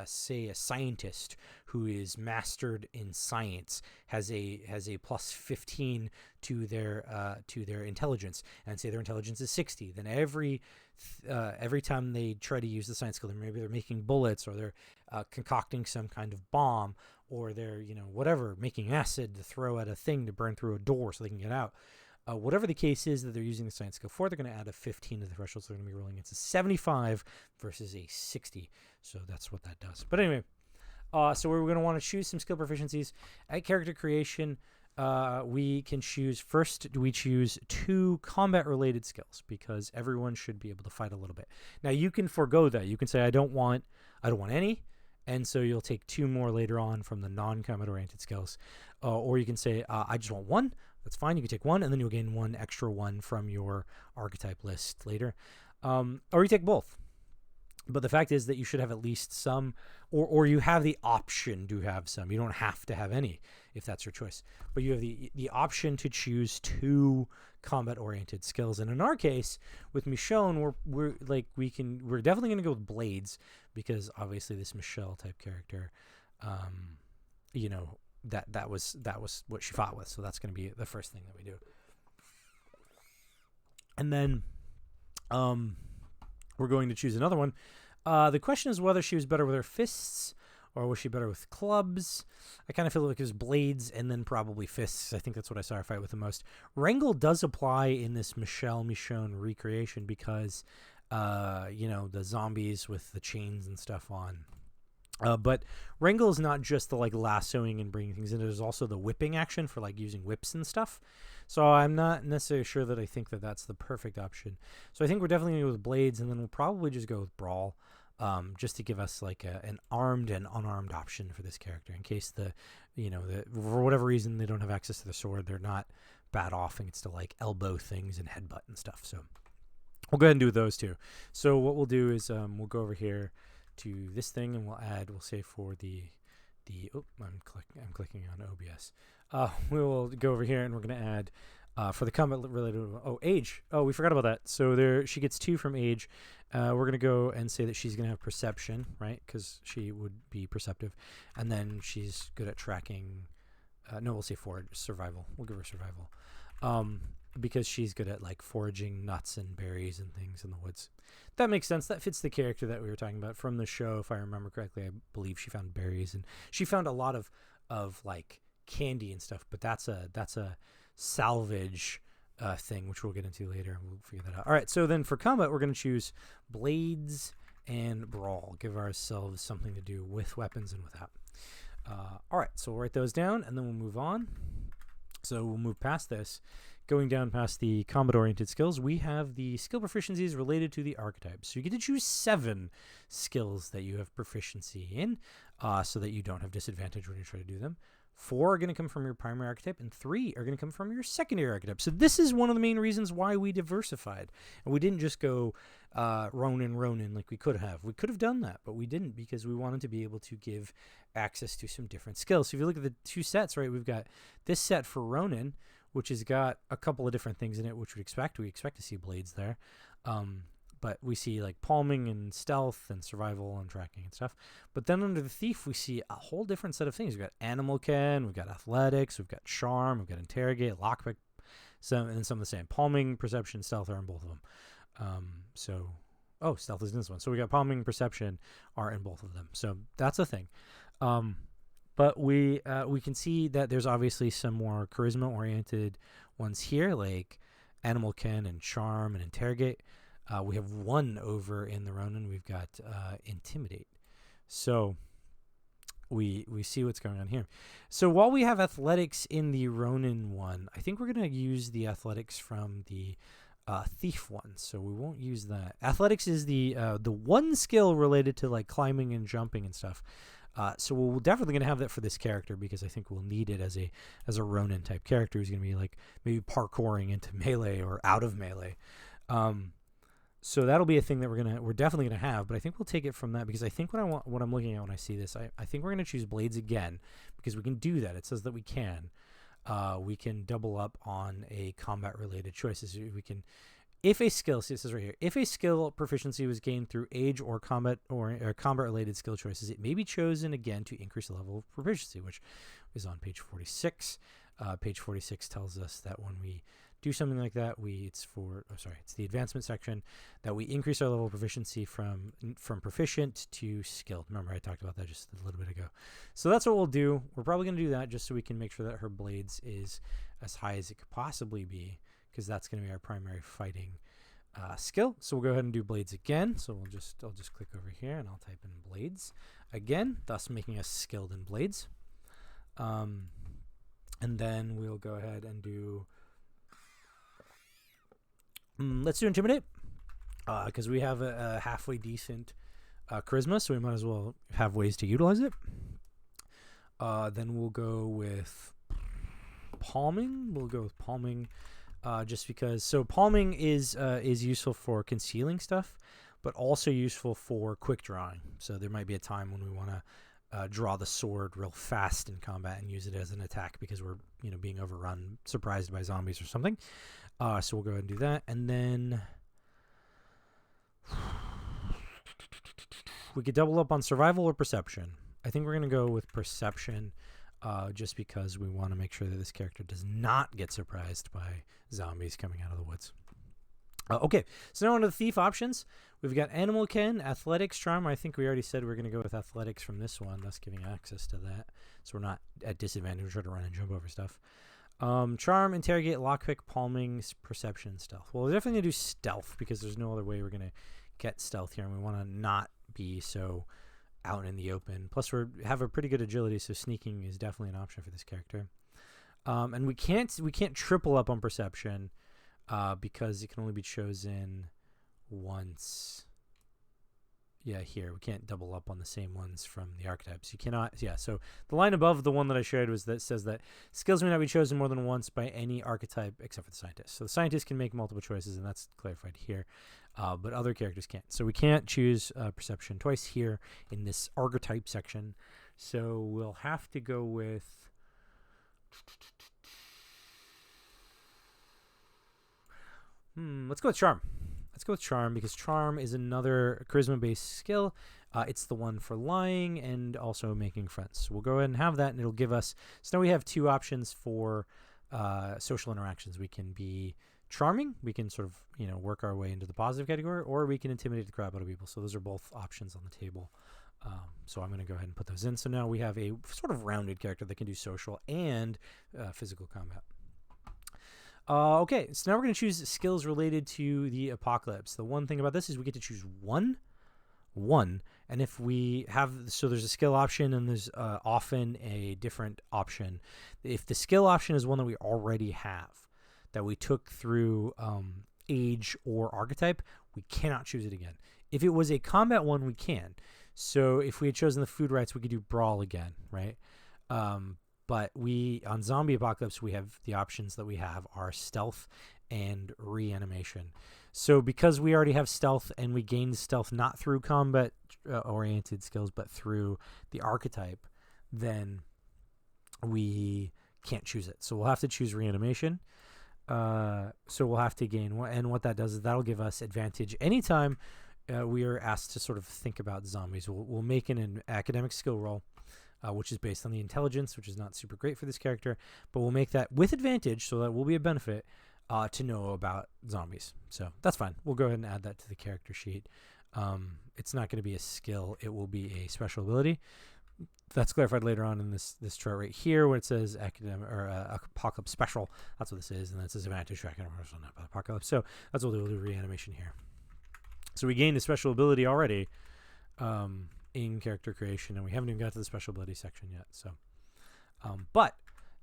say a scientist who is mastered in science has a +15 to their intelligence, and say their intelligence is 60. Then every time they try to use the science skill, maybe they're making bullets, or they're concocting some kind of bomb, or they're whatever, making acid to throw at a thing to burn through a door so they can get out. Whatever the case is that they're using the science skill for, they're going to add a 15 to the threshold, so they're going to be rolling against a 75 versus a 60. So that's what that does. But anyway, so we're going to want to choose some skill proficiencies. At character creation, we can choose, first we choose 2 combat-related skills, because everyone should be able to fight a little bit. Now, you can forego that. You can say, I don't want any, and so you'll take 2 more later on from the non-combat-oriented skills. Or you can say, I just want 1. That's fine. You can take 1, and then you'll gain 1 extra 1 from your archetype list later. Or you take both. But the fact is that you should have at least some, or you have the option to have some. You don't have to have any if that's your choice. But you have the option to choose 2 combat-oriented skills. And in our case, with Michonne, we're definitely going to go with blades, because obviously this Michelle type character, that was what she fought with, so that's going to be the first thing that we do. And then we're going to choose another one. The question is whether she was better with her fists or was she better with clubs. I kind of feel like it was blades and then probably fists. I think that's what I saw her fight with the most. Wrangle does apply in this Michonne recreation, because the zombies with the chains and stuff on. But wrangle is not just the lassoing and bringing things in. There's also the whipping action for using whips and stuff. So I'm not necessarily sure that I think that that's the perfect option. So I think we're definitely going to go with blades, and then we'll probably just go with brawl, just to give us an armed and unarmed option for this character in case for whatever reason they don't have access to the sword. They're not bad off and gets to elbow things and headbutt and stuff. So we'll go ahead and do those 2. So what we'll do is we'll go over here to this thing, and we'll say for I'm clicking on OBS. We will go over here and we're going to add for the combat related age. Oh, we forgot about that. So she gets 2 from age. We're going to go and say that she's going to have perception, right? Because she would be perceptive, and then she's good at tracking. No, we'll say survival. We'll give her survival. Because she's good at foraging nuts and berries and things in the woods. That makes sense. That fits the character that we were talking about from the show. If I remember correctly, I believe she found berries, and she found a lot of candy and stuff, but that's a salvage thing, which we'll get into later, and we'll figure that out. All right, so then for combat, we're going to choose blades and brawl. Give ourselves something to do with weapons and without. All right, so we'll write those down, and then we'll move on. So we'll move past this. Going down past the combat-oriented skills, we have the skill proficiencies related to the archetypes. So you get to choose 7 skills that you have proficiency in, so that you don't have disadvantage when you try to do them. 4 are going to come from your primary archetype, and 3 are going to come from your secondary archetype. So this is one of the main reasons why we diversified. And we didn't just go Ronin like we could have. We could have done that, but we didn't, because we wanted to be able to give access to some different skills. So if you look at the 2 sets, right, we've got this set for Ronin, which has got a couple of different things in it, which we expect to see blades there. But we see palming and stealth and survival and tracking and stuff. But then under the thief, we see a whole different set of things. We've got animal ken, we've got athletics, we've got charm, we've got interrogate, lockpick, and some of the same. Palming, perception, stealth are in both of them. Stealth is in this one. So we got palming, perception are in both of them. So that's a thing. But we can see that there's obviously some more charisma-oriented ones here, like Animal Ken and Charm and Interrogate. We have one over in the Ronin. We've got Intimidate. So we see what's going on here. So while we have Athletics in the Ronin one, I think we're going to use the Athletics from the Thief one. So we won't use that. Athletics is the one skill related to like climbing and jumping and stuff. So we're definitely going to have that for this character because I think we'll need it as a Ronin type character who's going to be like maybe parkouring into melee or out of melee. So that'll be a thing that we're definitely gonna have, but I think we'll take it from that because I think what I'm looking at when I see this, I think we're gonna choose blades again because we can do that. It says that we can double up on a combat related choices. We can, if a skill, see it says right here, if a skill proficiency was gained through age or combat related skill choices, it may be chosen again to increase the level of proficiency, which is on page 46. Page 46 tells us that when we do something like that, it's the advancement section, that we increase our level of proficiency from proficient to skilled. Remember, I talked about that just a little bit ago. So that's what we'll do. We're probably going to do that just so we can make sure that her blades is as high as it could possibly be, because that's going to be our primary fighting skill. So we'll go ahead and do blades again. So I'll just click over here and I'll type in blades again, thus making us skilled in blades. And then we'll go ahead and do. Let's do Intimidate, because we have a halfway decent charisma, so we might as well have ways to utilize it. Then we'll go with Palming. Just because. So Palming is useful for concealing stuff, but also useful for quick drawing. So there might be a time when we want to draw the sword real fast in combat and use it as an attack because we're being overrun, surprised by zombies or something. So we'll go ahead and do that, and then we could double up on survival or perception. I think we're going to go with perception, just because we want to make sure that this character does not get surprised by zombies coming out of the woods. Okay, so now on to the thief options. We've got Animal Ken, Athletics, Charm. I think we already said we're going to go with Athletics from this one, thus giving access to that, so we're not at disadvantage. We're trying to run and jump over stuff. Charm, Interrogate, Lockpick, Palming, Perception, Stealth. Well, we're definitely going to do Stealth because there's no other way we're going to get Stealth here, and we want to not be so out in the open. Plus, we have a pretty good agility, so sneaking is definitely an option for this character. And we can't triple up on Perception because it can only be chosen once. Yeah, here. We can't double up on the same ones from the archetypes. You cannot. Yeah, so the line above the one that I shared says that skills may not be chosen more than once by any archetype except for the scientist. So the scientist can make multiple choices, and that's clarified here. But other characters can't. So we can't choose perception twice here in this archetype section. So we'll have to go with. Let's go with Charm. Let's go with Charm because Charm is another charisma-based skill. It's the one for lying and also making friends. So we'll go ahead and have that, and it'll give us. So now we have two options for social interactions. We can be charming. We can sort of work our way into the positive category, or we can intimidate the crap out of people. So those are both options on the table. So I'm going to go ahead and put those in. So now we have a sort of rounded character that can do social and physical combat. Okay, so now we're going to choose skills related to the apocalypse. The one thing about this is we get to choose one, and if we have, so there's a skill option and there's often a different option. If the skill option is one that we already have, that we took through age or archetype, we cannot choose it again. If it was a combat one, we can. So if we had chosen the food rights, we could do brawl again, right? But on Zombie Apocalypse, we have the options that we have are stealth and reanimation. So because we already have stealth and we gained stealth not through combat-oriented skills, but through the archetype, then we can't choose it. So we'll have to choose reanimation. So we'll have to gain one. And what that does is that'll give us advantage anytime we are asked to sort of think about zombies. We'll make an academic skill roll. which is based on the intelligence, which is not super great for this character, but we'll make that with advantage, so that will be a benefit to know about zombies. So that's fine. We'll go ahead and add that to the character sheet. It's not going to be a skill. It will be a special ability. That's clarified later on in this chart right here, where it says academic or apocalypse special. That's what this is, and that says advantage track apocalypse. So that's what we'll do reanimation here. So we gained a special ability already in character creation, and we haven't even got to the special ability section yet. So, but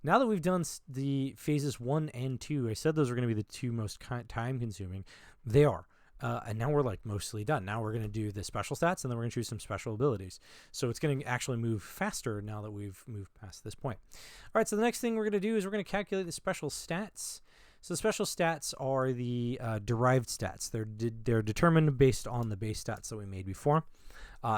now that we've done the phases 1 and 2, I said those are going to be the two most time consuming. They are. And now we're like mostly done. Now we're going to do the special stats, and then we're going to choose some special abilities. So it's going to actually move faster now that we've moved past this point. All right, so the next thing we're going to do is we're going to calculate the special stats. So the special stats are the derived stats. They're determined based on the base stats that we made before.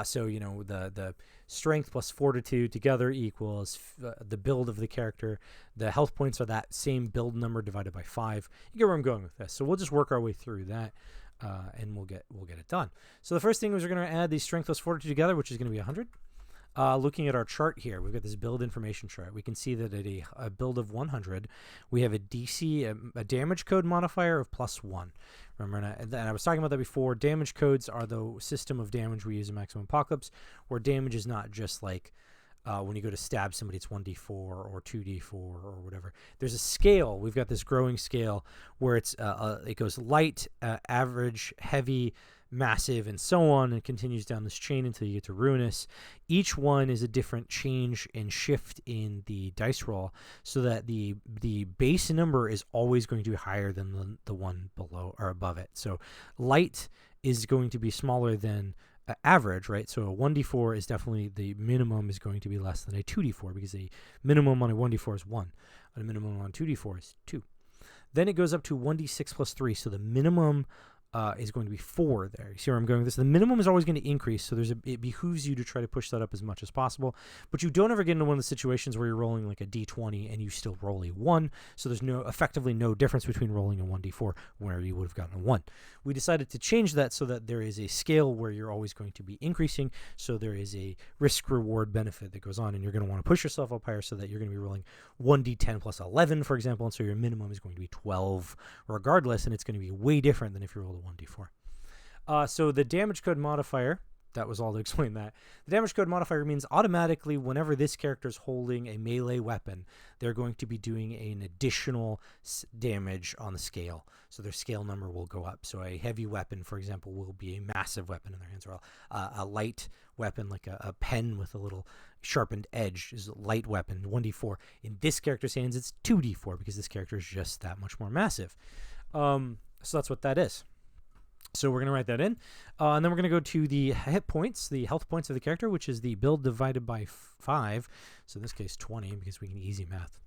So, you know, the strength plus fortitude together equals the build of the character. The health points are that same build number divided by 5. You get where I'm going with this. So we'll just work our way through that. And we'll get it done. So the first thing is we're going to add the strength plus fortitude together, which is going to be 100. Looking at our chart here, we've got this build information chart. We can see that at a build of 100, we have a DC, a damage code modifier of +1. Remember, and I was talking about that before. Damage codes are the system of damage we use in Maximum Apocalypse, where damage is not just like when you go to stab somebody, it's 1d4 or 2d4 or whatever. There's a scale. We've got this growing scale where it goes light, average, heavy, massive, and so on, and continues down this chain until you get to ruinous. Each one is a different change and shift in the dice roll, so that the base number is always going to be higher than the one below or above it. So light is going to be smaller than average, right? So a 1d4 is definitely, the minimum is going to be less than a 2d4, because the minimum on a 1d4 is 1, and a minimum on 2d4 is 2. Then it goes up to 1d6 plus 3, so the minimum is going to be 4 there. You see where I'm going with this? The minimum is always going to increase, so it behooves you to try to push that up as much as possible, but you don't ever get into one of the situations where you're rolling like a d20 and you still roll a 1, so there's effectively no difference between rolling a 1d4 where you would have gotten a 1. We decided to change that so that there is a scale where you're always going to be increasing, so there is a risk-reward benefit that goes on, and you're going to want to push yourself up higher so that you're going to be rolling 1d10 plus 11, for example, and so your minimum is going to be 12 regardless, and it's going to be way different than if you roll a 1d4. So the damage code modifier, that was all to explain that. The damage code modifier means automatically whenever this character is holding a melee weapon, they're going to be doing an additional damage on the scale. So their scale number will go up. So a heavy weapon, for example, will be a massive weapon in their hands, or a light weapon like a pen with a little sharpened edge is a light weapon, 1d4. In this character's hands, it's 2d4 because this character is just that much more massive. So that's what that is. So we're going to write that in, and then we're going to go to the hit points, the health points of the character, which is the build divided by 5. So in this case, 20, because we can easy math.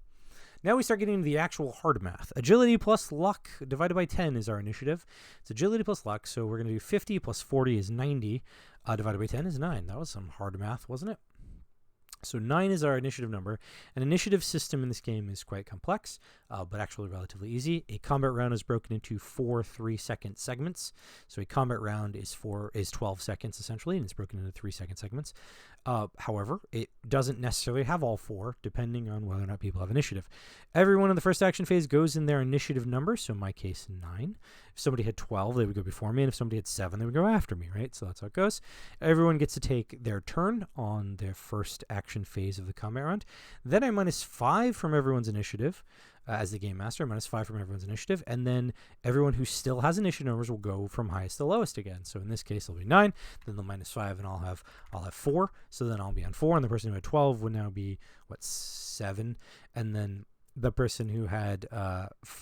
Now we start getting into the actual hard math. Agility plus luck divided by 10 is our initiative. It's agility plus luck, so we're going to do 50 plus 40 is 90, divided by 10 is 9. That was some hard math, wasn't it? So 9 is our initiative number. An initiative system in this game is quite complex, but actually relatively easy. A combat round is broken into 4 3-second segments. So a combat round is 12 seconds essentially, and it's broken into 3-second segments. However, it doesn't necessarily have all 4, depending on whether or not people have initiative. Everyone in the first action phase goes in their initiative number, so in my case, 9. If somebody had 12, they would go before me, and if somebody had 7, they would go after me, right? So that's how it goes. Everyone gets to take their turn on their first action phase of the combat round. Then I minus 5 from everyone's initiative as the game master, minus 5 from everyone's initiative, and then everyone who still has initiative numbers will go from highest to lowest again. So in this case, it'll be 9, then they'll minus 5, and I'll have 4, so then I'll be on 4, and the person who had 12 would now be, 7, and then the person who had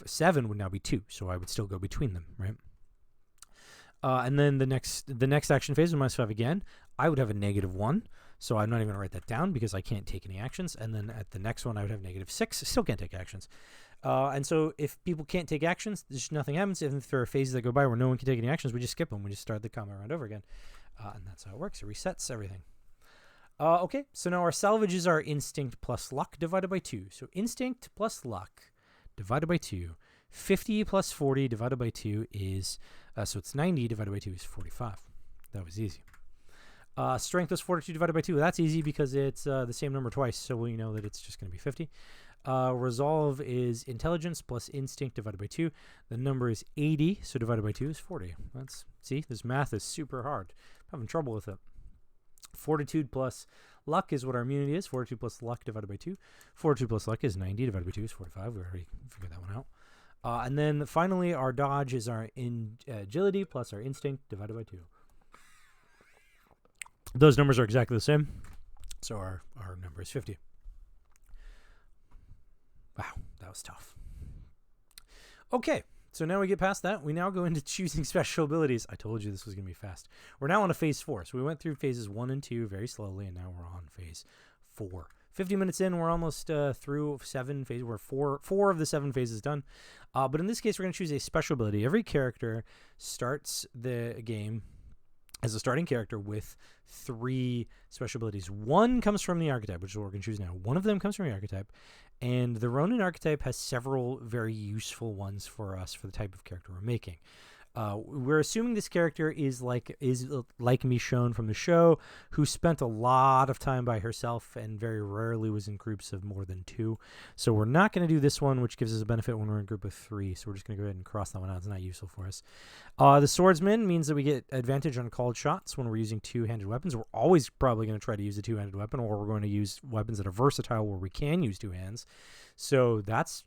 7 would now be 2, so I would still go between them, right? And then the next action phase is minus 5 again. I would have a -1, so I'm not even going to write that down because I can't take any actions. And then at the next one, I would have -6. Still can't take actions. And so if people can't take actions, just nothing happens. If there are phases that go by where no one can take any actions, we just skip them. We just start the combat round over again. And that's how it works. It resets everything. Okay, so now our salvage is our instinct plus luck divided by 2. So instinct plus luck divided by 2. 50 plus 40 divided by 2 is, so it's 90 divided by 2 is 45. That was easy. Strength is fortitude divided by 2. That's easy because it's the same number twice, so we know that it's just going to be 50. Resolve is intelligence plus instinct divided by 2. The number is 80, so divided by 2 is 40. See, this math is super hard. I'm having trouble with it. Fortitude plus luck is what our immunity is. Fortitude plus luck divided by 2. Fortitude plus luck is 90 divided by 2 is 45. We already figured that one out. And then finally, our dodge is our agility plus our instinct divided by 2. Those numbers are exactly the same, so our number is 50. Wow, that was tough. Okay, so now we get past that. We now go into choosing special abilities. I told you this was going to be fast. We're now on a phase 4. So we went through phases 1 and 2 very slowly, and now we're on phase 4. 50 minutes in, we're almost through 7 phases. We're four of the 7 phases done. But in this case, we're going to choose a special ability. Every character starts the game as a starting character with 3 special abilities. One comes from the archetype, which is what we're going to choose now. One of them comes from the archetype, and the Ronin archetype has several very useful ones for us for the type of character we're making. We're assuming this character is like Michonne from the show, who spent a lot of time by herself and very rarely was in groups of more than 2. So we're not going to do this one, which gives us a benefit when we're in a group of 3. So we're just going to go ahead and cross that one out. It's not useful for us. The swordsman means that we get advantage on called shots when we're using 2-handed weapons. We're always probably going to try to use a 2-handed weapon, or we're going to use weapons that are versatile where we can use 2 hands. So that's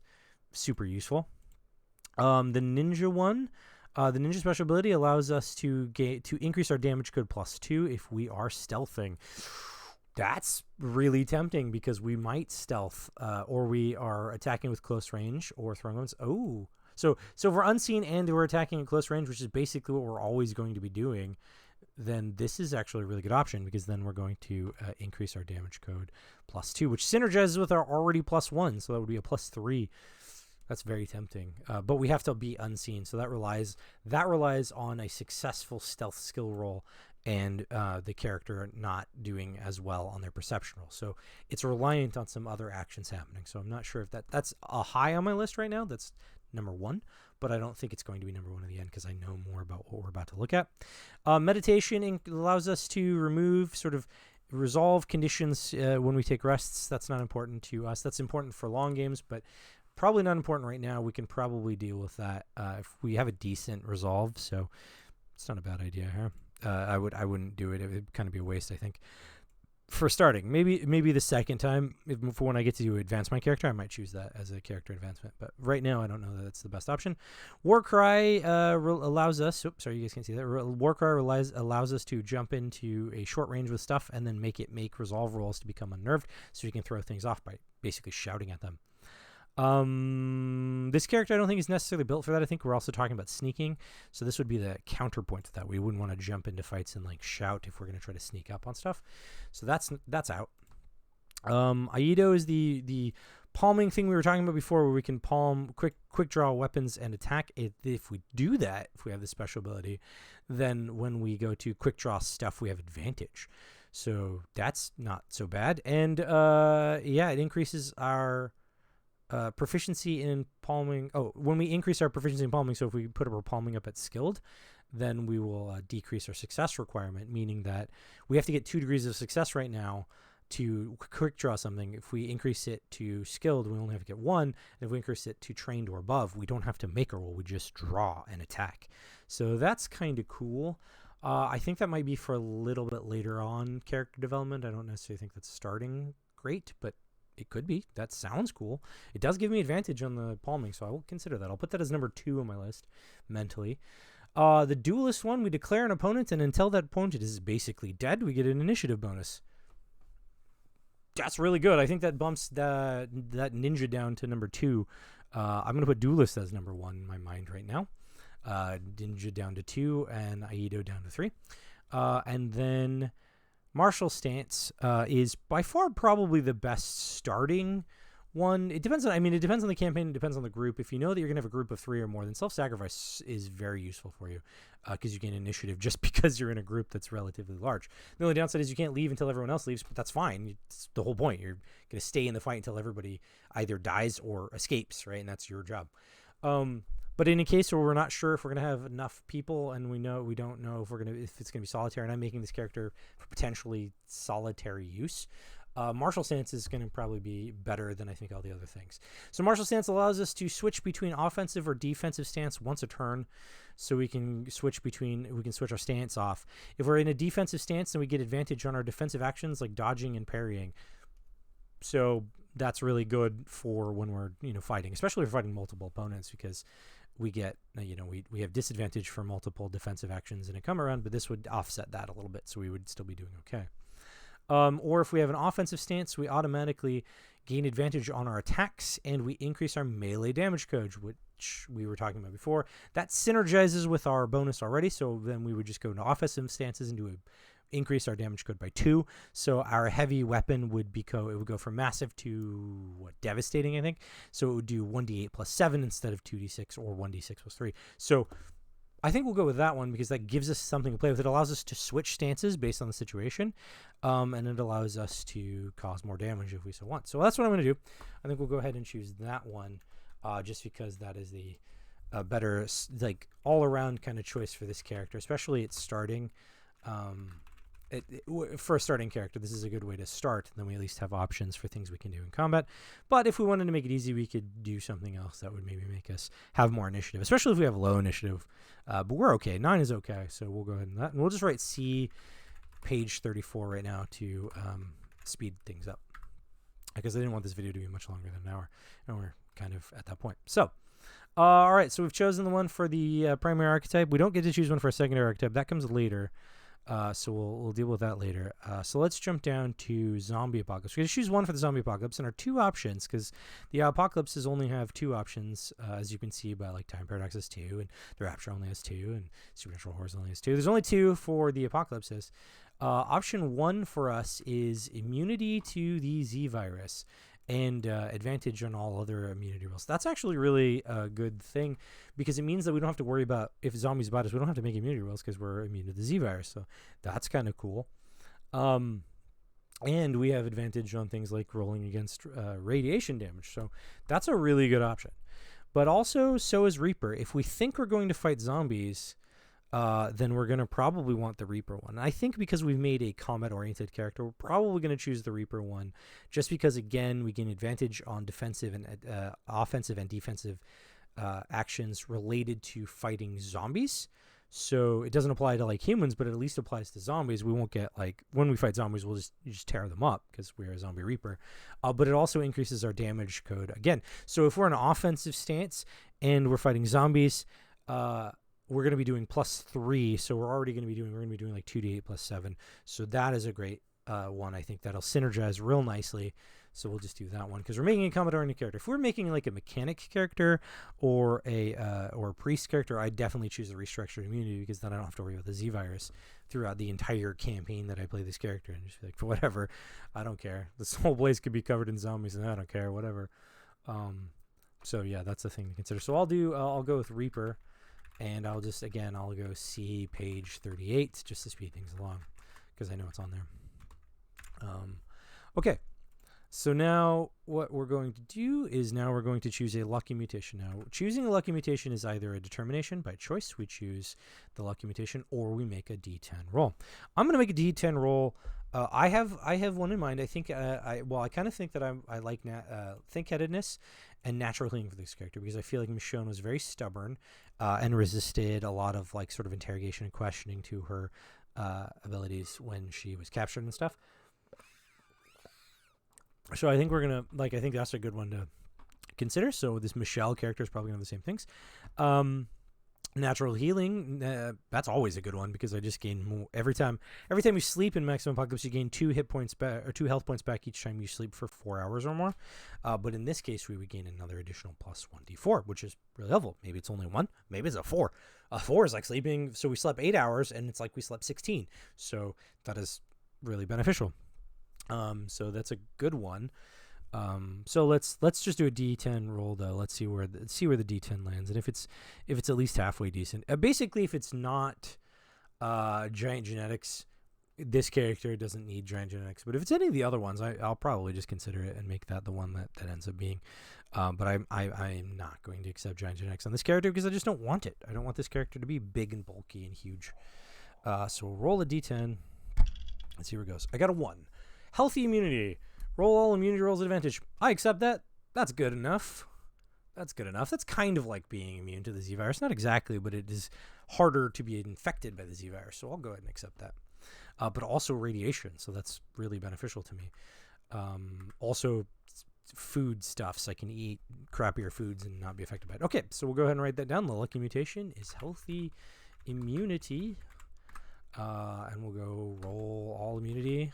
super useful. The ninja one. The ninja special ability allows us to increase our damage code +2 if we are stealthing. That's really tempting because we might stealth, or we are attacking with close range or throwing weapons. Oh, so if we're unseen and we're attacking at close range, which is basically what we're always going to be doing, then this is actually a really good option because then we're going to increase our damage code +2, which synergizes with our already +1, so that would be a +3. That's very tempting, but we have to be unseen, so that relies on a successful stealth skill roll and the character not doing as well on their perception roll. So it's reliant on some other actions happening. So I'm not sure if that's a high on my list right now. That's number 1, but I don't think it's going to be number 1 in the end because I know more about what we're about to look at. Meditation allows us to resolve conditions when we take rests. That's not important to us. That's important for long games, but probably not important right now. We can probably deal with that if we have a decent resolve. So it's not a bad idea here. I wouldn't do it. It would kind of be a waste, I think. For starting, maybe the second time, for when I get to advance my character, I might choose that as a character advancement. But right now, I don't know that that's the best option. Warcry allows us. Oops, sorry, you guys can't see that. Warcry allows us to jump into a short range with stuff and then make resolve rolls to become unnerved, so you can throw things off by basically shouting at them. This character I don't think is necessarily built for that. I think we're also talking about sneaking, so this would be the counterpoint to that. We wouldn't want to jump into fights and shout if we're going to try to sneak up on stuff. So that's out. Aido is the palming thing we were talking about before, where we can palm quick draw weapons and attack. If we do that, if we have this special ability, then when we go to quick draw stuff, we have advantage. So that's not so bad. And it increases our proficiency in palming. When we increase our proficiency in palming, so if we put our palming up at skilled, then we will decrease our success requirement, meaning that we have to get 2 degrees of success right now to quick draw something. If we increase it to skilled, we only have to get 1. And if we increase it to trained or above, we don't have to make a roll. We just draw and attack. So that's kind of cool. I think that might be for a little bit later on character development. I don't necessarily think that's starting great, but it could be. That sounds cool. It does give me advantage on the palming, so I will consider that. I'll put that as number 2 on my list mentally. The duelist one, we declare an opponent, and until that opponent is basically dead, we get an initiative bonus. That's really good. I think that bumps that ninja down to number 2. I'm going to put duelist as number 1 in my mind right now. Ninja down to 2, and Aido down to 3. And then martial stance is by far probably the best starting one. It depends on the campaign. It depends on the group. If you know that you're going to have a group of 3 or more, then self-sacrifice is very useful for you because you gain initiative just because you're in a group that's relatively large. The only downside is you can't leave until everyone else leaves, but that's fine. It's the whole point. You're going to stay in the fight until everybody either dies or escapes, right? And that's your job. But in a case where we're not sure if we're going to have enough people, and we don't know if it's going to be solitary, and I'm making this character for potentially solitary use, Martial Stance is going to probably be better than I think all the other things. So Martial Stance allows us to switch between offensive or defensive stance once a turn. So we can switch our stance off. If we're in a defensive stance, then we get advantage on our defensive actions like dodging and parrying. So that's really good for when we're fighting, especially if we're fighting multiple opponents, because we get we have disadvantage for multiple defensive actions in a come around, but this would offset that a little bit, so we would still be doing okay. Or if we have an offensive stance, we automatically gain advantage on our attacks, and we increase our melee damage code, which we were talking about before. That synergizes with our bonus already, so then we would just go into offensive stances and increase our damage code by 2. So our heavy weapon would go from massive to devastating, I think. So it would do 1d8 plus 7 instead of 2d6 or 1d6 plus 3. So I think we'll go with that one because that gives us something to play with. It allows us to switch stances based on the situation, and it allows us to cause more damage if we so want. So that's what I'm going to do. I think we'll go ahead and choose that one, just because that is the better, all-around kind of choice for this character, especially at starting. For a starting character, this is a good way to start. Then we at least have options for things we can do in combat. But if we wanted to make it easy, we could do something else that would maybe make us have more initiative, especially if we have low initiative. But we're okay. 9 is okay, so we'll go ahead and that. And we'll just write C page 34 right now to speed things up, because I didn't want this video to be much longer than an hour, and we're kind of at that point. So, all right, so we've chosen the one for the primary archetype. We don't get to choose one for a secondary archetype. That comes later. So we'll deal with that later. So let's jump down to Zombie Apocalypse. We're going to choose one for the Zombie Apocalypse, and our 2 options, because the Apocalypses only have 2 options, as you can see by Time Paradox has 2, and the Rapture only has 2, and Supernatural Horrors only has 2. There's only 2 for the Apocalypses. Option 1 for us is immunity to the Z virus and advantage on all other immunity rolls. That's actually really a good thing, because it means that we don't have to worry about if zombies bite us. We don't have to make immunity rolls because we're immune to the Z virus. So that's kind of cool. And we have advantage on things like rolling against radiation damage. So that's a really good option. But also, so is Reaper. If we think we're going to fight zombies, then we're going to probably want the Reaper one. I think because we've made a combat-oriented character, we're probably going to choose the Reaper one, just because, again, we gain advantage on defensive and offensive and defensive actions related to fighting zombies. So it doesn't apply to humans, but it at least applies to zombies. We won't get when we fight zombies, we'll just tear them up because we're a zombie Reaper. But it also increases our damage code again. So if we're in an offensive stance and we're fighting zombies, we're going to be doing +3, so we're going to be doing 2d8 plus 7. So that is a great one. I think that'll synergize real nicely. So we'll just do that one because we're making a combat-oriented character. If we're making a mechanic character or a priest character, I definitely choose the restructured immunity, because then I don't have to worry about the Z virus throughout the entire campaign that I play this character, and just for whatever, I don't care. This whole place could be covered in zombies, and I don't care, whatever. So yeah, that's the thing to consider. So I'll go with Reaper. And I'll go see page 38 just to speed things along, because I know it's on there. Okay, so now what we're going to do is we're going to choose a lucky mutation. Now, choosing a lucky mutation is either a determination by choice. We choose the lucky mutation, or we make a D10 roll. I'm going to make a D10 roll. I have one in mind. I think I kind of think that I like think-headedness and natural healing for this character, because I feel like Michonne was very stubborn and resisted a lot of sort of interrogation and questioning to her abilities when she was captured and stuff. So I think we're gonna I think that's a good one to consider. So this Michelle character is probably gonna have the same things. Natural healing, that's always a good one, because I just gain more every time you sleep in Maximum Apocalypse. You gain 2 hit points back, or 2 health points back each time you sleep for 4 hours or more. But in this case, we would gain another additional +1d4, which is really helpful. Maybe it's only 1, maybe it's a 4. A 4 is like sleeping, so we slept 8 hours, and it's like we slept 16. So that is really beneficial. So that's a good one. So let's just do a D10 roll though. Let's see where the D10 lands, and if it's at least halfway decent. Basically, if it's not giant genetics, this character doesn't need giant genetics. But if it's any of the other ones, I'll probably just consider it and make that the one that ends up being. But I am not going to accept giant genetics on this character because I just don't want it. I don't want this character to be big and bulky and huge. So we'll roll a d10. Let's see where it goes. I got a 1. Healthy immunity. Roll all immunity rolls at advantage. I accept that. That's good enough. That's good enough. That's kind of like being immune to the Z virus. Not exactly, but it is harder to be infected by the Z virus. So I'll go ahead and accept that. But also radiation. So that's really beneficial to me. Also food stuffs. I can eat crappier foods and not be affected by it. Okay, so we'll go ahead and write that down. The lucky mutation is healthy immunity. And we'll go roll all immunity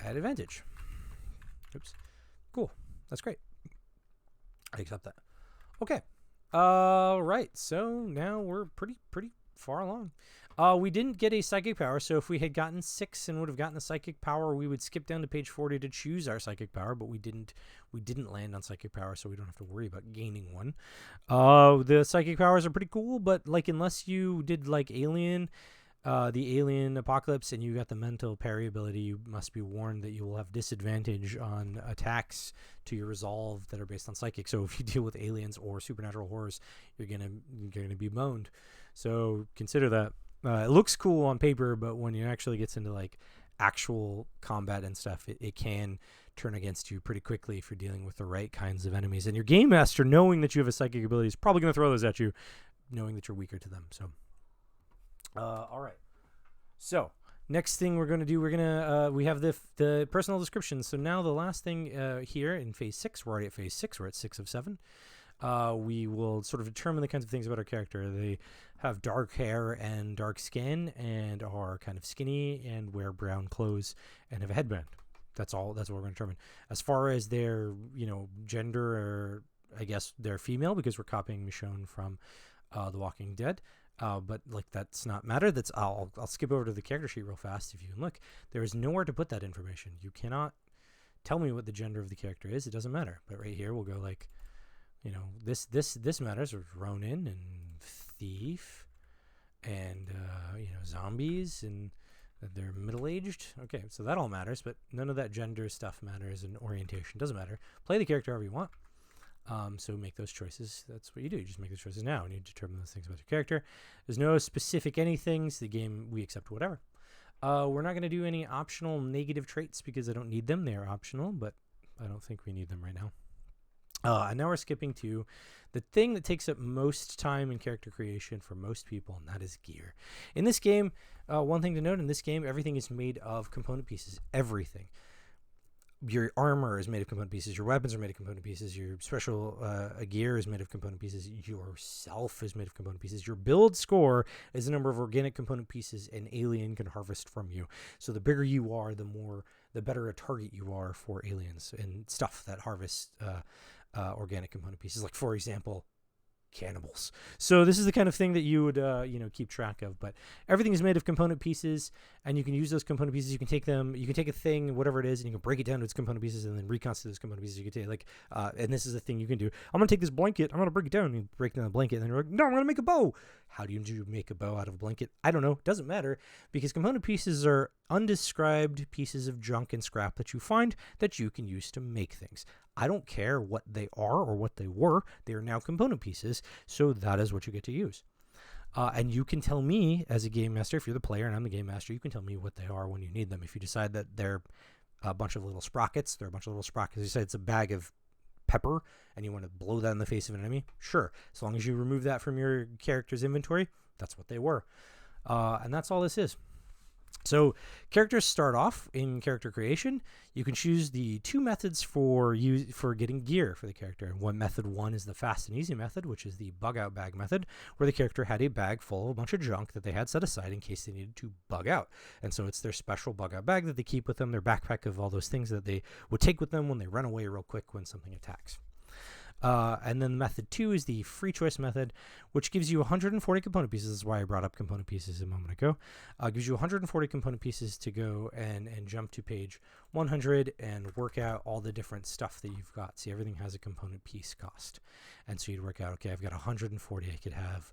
at advantage. Oops. Cool. That's great. I accept that. Okay. Right. So now we're pretty far along. We didn't get a psychic power, so if we had gotten 6 and would have gotten a psychic power, we would skip down to page 40 to choose our psychic power, but we didn't land on psychic power, so we don't have to worry about gaining one. The psychic powers are pretty cool, but like unless you did like Alien, the Alien Apocalypse, and you got the mental parry ability, you must be warned that you will have disadvantage on attacks to your resolve that are based on psychic. So if you deal with aliens or supernatural horrors, you're gonna be boned. So consider that. It looks cool on paper, but when it actually gets into like actual combat and stuff, it can turn against you pretty quickly if you're dealing with the right kinds of enemies. And your game master, knowing that you have a psychic ability, is probably going to throw those at you, knowing that you're weaker to them. So, all right. So next thing we're going to do, we have the personal description. So now the last thing here in phase 6, we're already at phase 6. We're at 6 of 7. We will sort of determine the kinds of things about our character. They have dark hair and dark skin and are kind of skinny and wear brown clothes and have a headband. That's all. That's what we're going to determine. As far as their, gender, or I guess they're female because we're copying Michonne from The Walking Dead. But like that's not matter. I'll skip over to the character sheet real fast if you can look. There is nowhere to put that information. You cannot tell me what the gender of the character is. It doesn't matter. But right here we'll go like, this matters. There's Ronin and Thief and zombies, and they're middle-aged. Okay, so that all matters, but none of that gender stuff matters, and orientation doesn't matter. Play the character however you want. So make those choices. That's what you do. You just make those choices now, and you determine those things about your character. There's no specific anythings. The game, we accept whatever. We're not going to do any optional negative traits because I don't need them. They are optional, but I don't think we need them right now. And now we're skipping to the thing that takes up most time in character creation for most people, and that is gear. In this game, one thing to note, in this game, everything is made of component pieces. Everything. Your armor is made of component pieces. Your weapons are made of component pieces. Your special gear is made of component pieces. Yourself is made of component pieces. Your build score is the number of organic component pieces an alien can harvest from you. So the bigger you are, the better a target you are for aliens and stuff that harvests organic component pieces, like for example cannibals. So this is the kind of thing that you would keep track of. But everything is made of component pieces, and you can use those component pieces. You can take a thing, whatever it is, and you can break it down to its component pieces and then reconstitute those component pieces. You can take and this is the thing you can do. I'm gonna take this blanket, I'm gonna break it down, and you break down the blanket, and then you're like, no, I'm gonna make a bow. How do you make a bow out of a blanket? I don't know. Doesn't matter, because component pieces are undescribed pieces of junk and scrap that you find that you can use to make things. I don't care what they are or what they were. They are now component pieces, so that is what you get to use. And you can tell me as a game master, if you're the player and I'm the game master, you can tell me what they are when you need them. If you decide that they're a bunch of little sprockets, You say it's a bag of pepper and you want to blow that in the face of an enemy, sure. As long as you remove that from your character's inventory, that's what they were. And that's all this is. So characters start off in character creation. You can choose the 2 methods for getting gear for the character. Method 1 is the fast and easy method, which is the bug out bag method, where the character had a bag full of a bunch of junk that they had set aside in case they needed to bug out. And so it's their special bug out bag that they keep with them, their backpack of all those things that they would take with them when they run away real quick when something attacks. And then method 2 is the free choice method, which gives you 140 component pieces. That's why I brought up component pieces a moment ago. Gives you 140 component pieces to go and jump to page 100 and work out all the different stuff that you've got. See, everything has a component piece cost. And so you'd work out, okay, I've got 140. I could have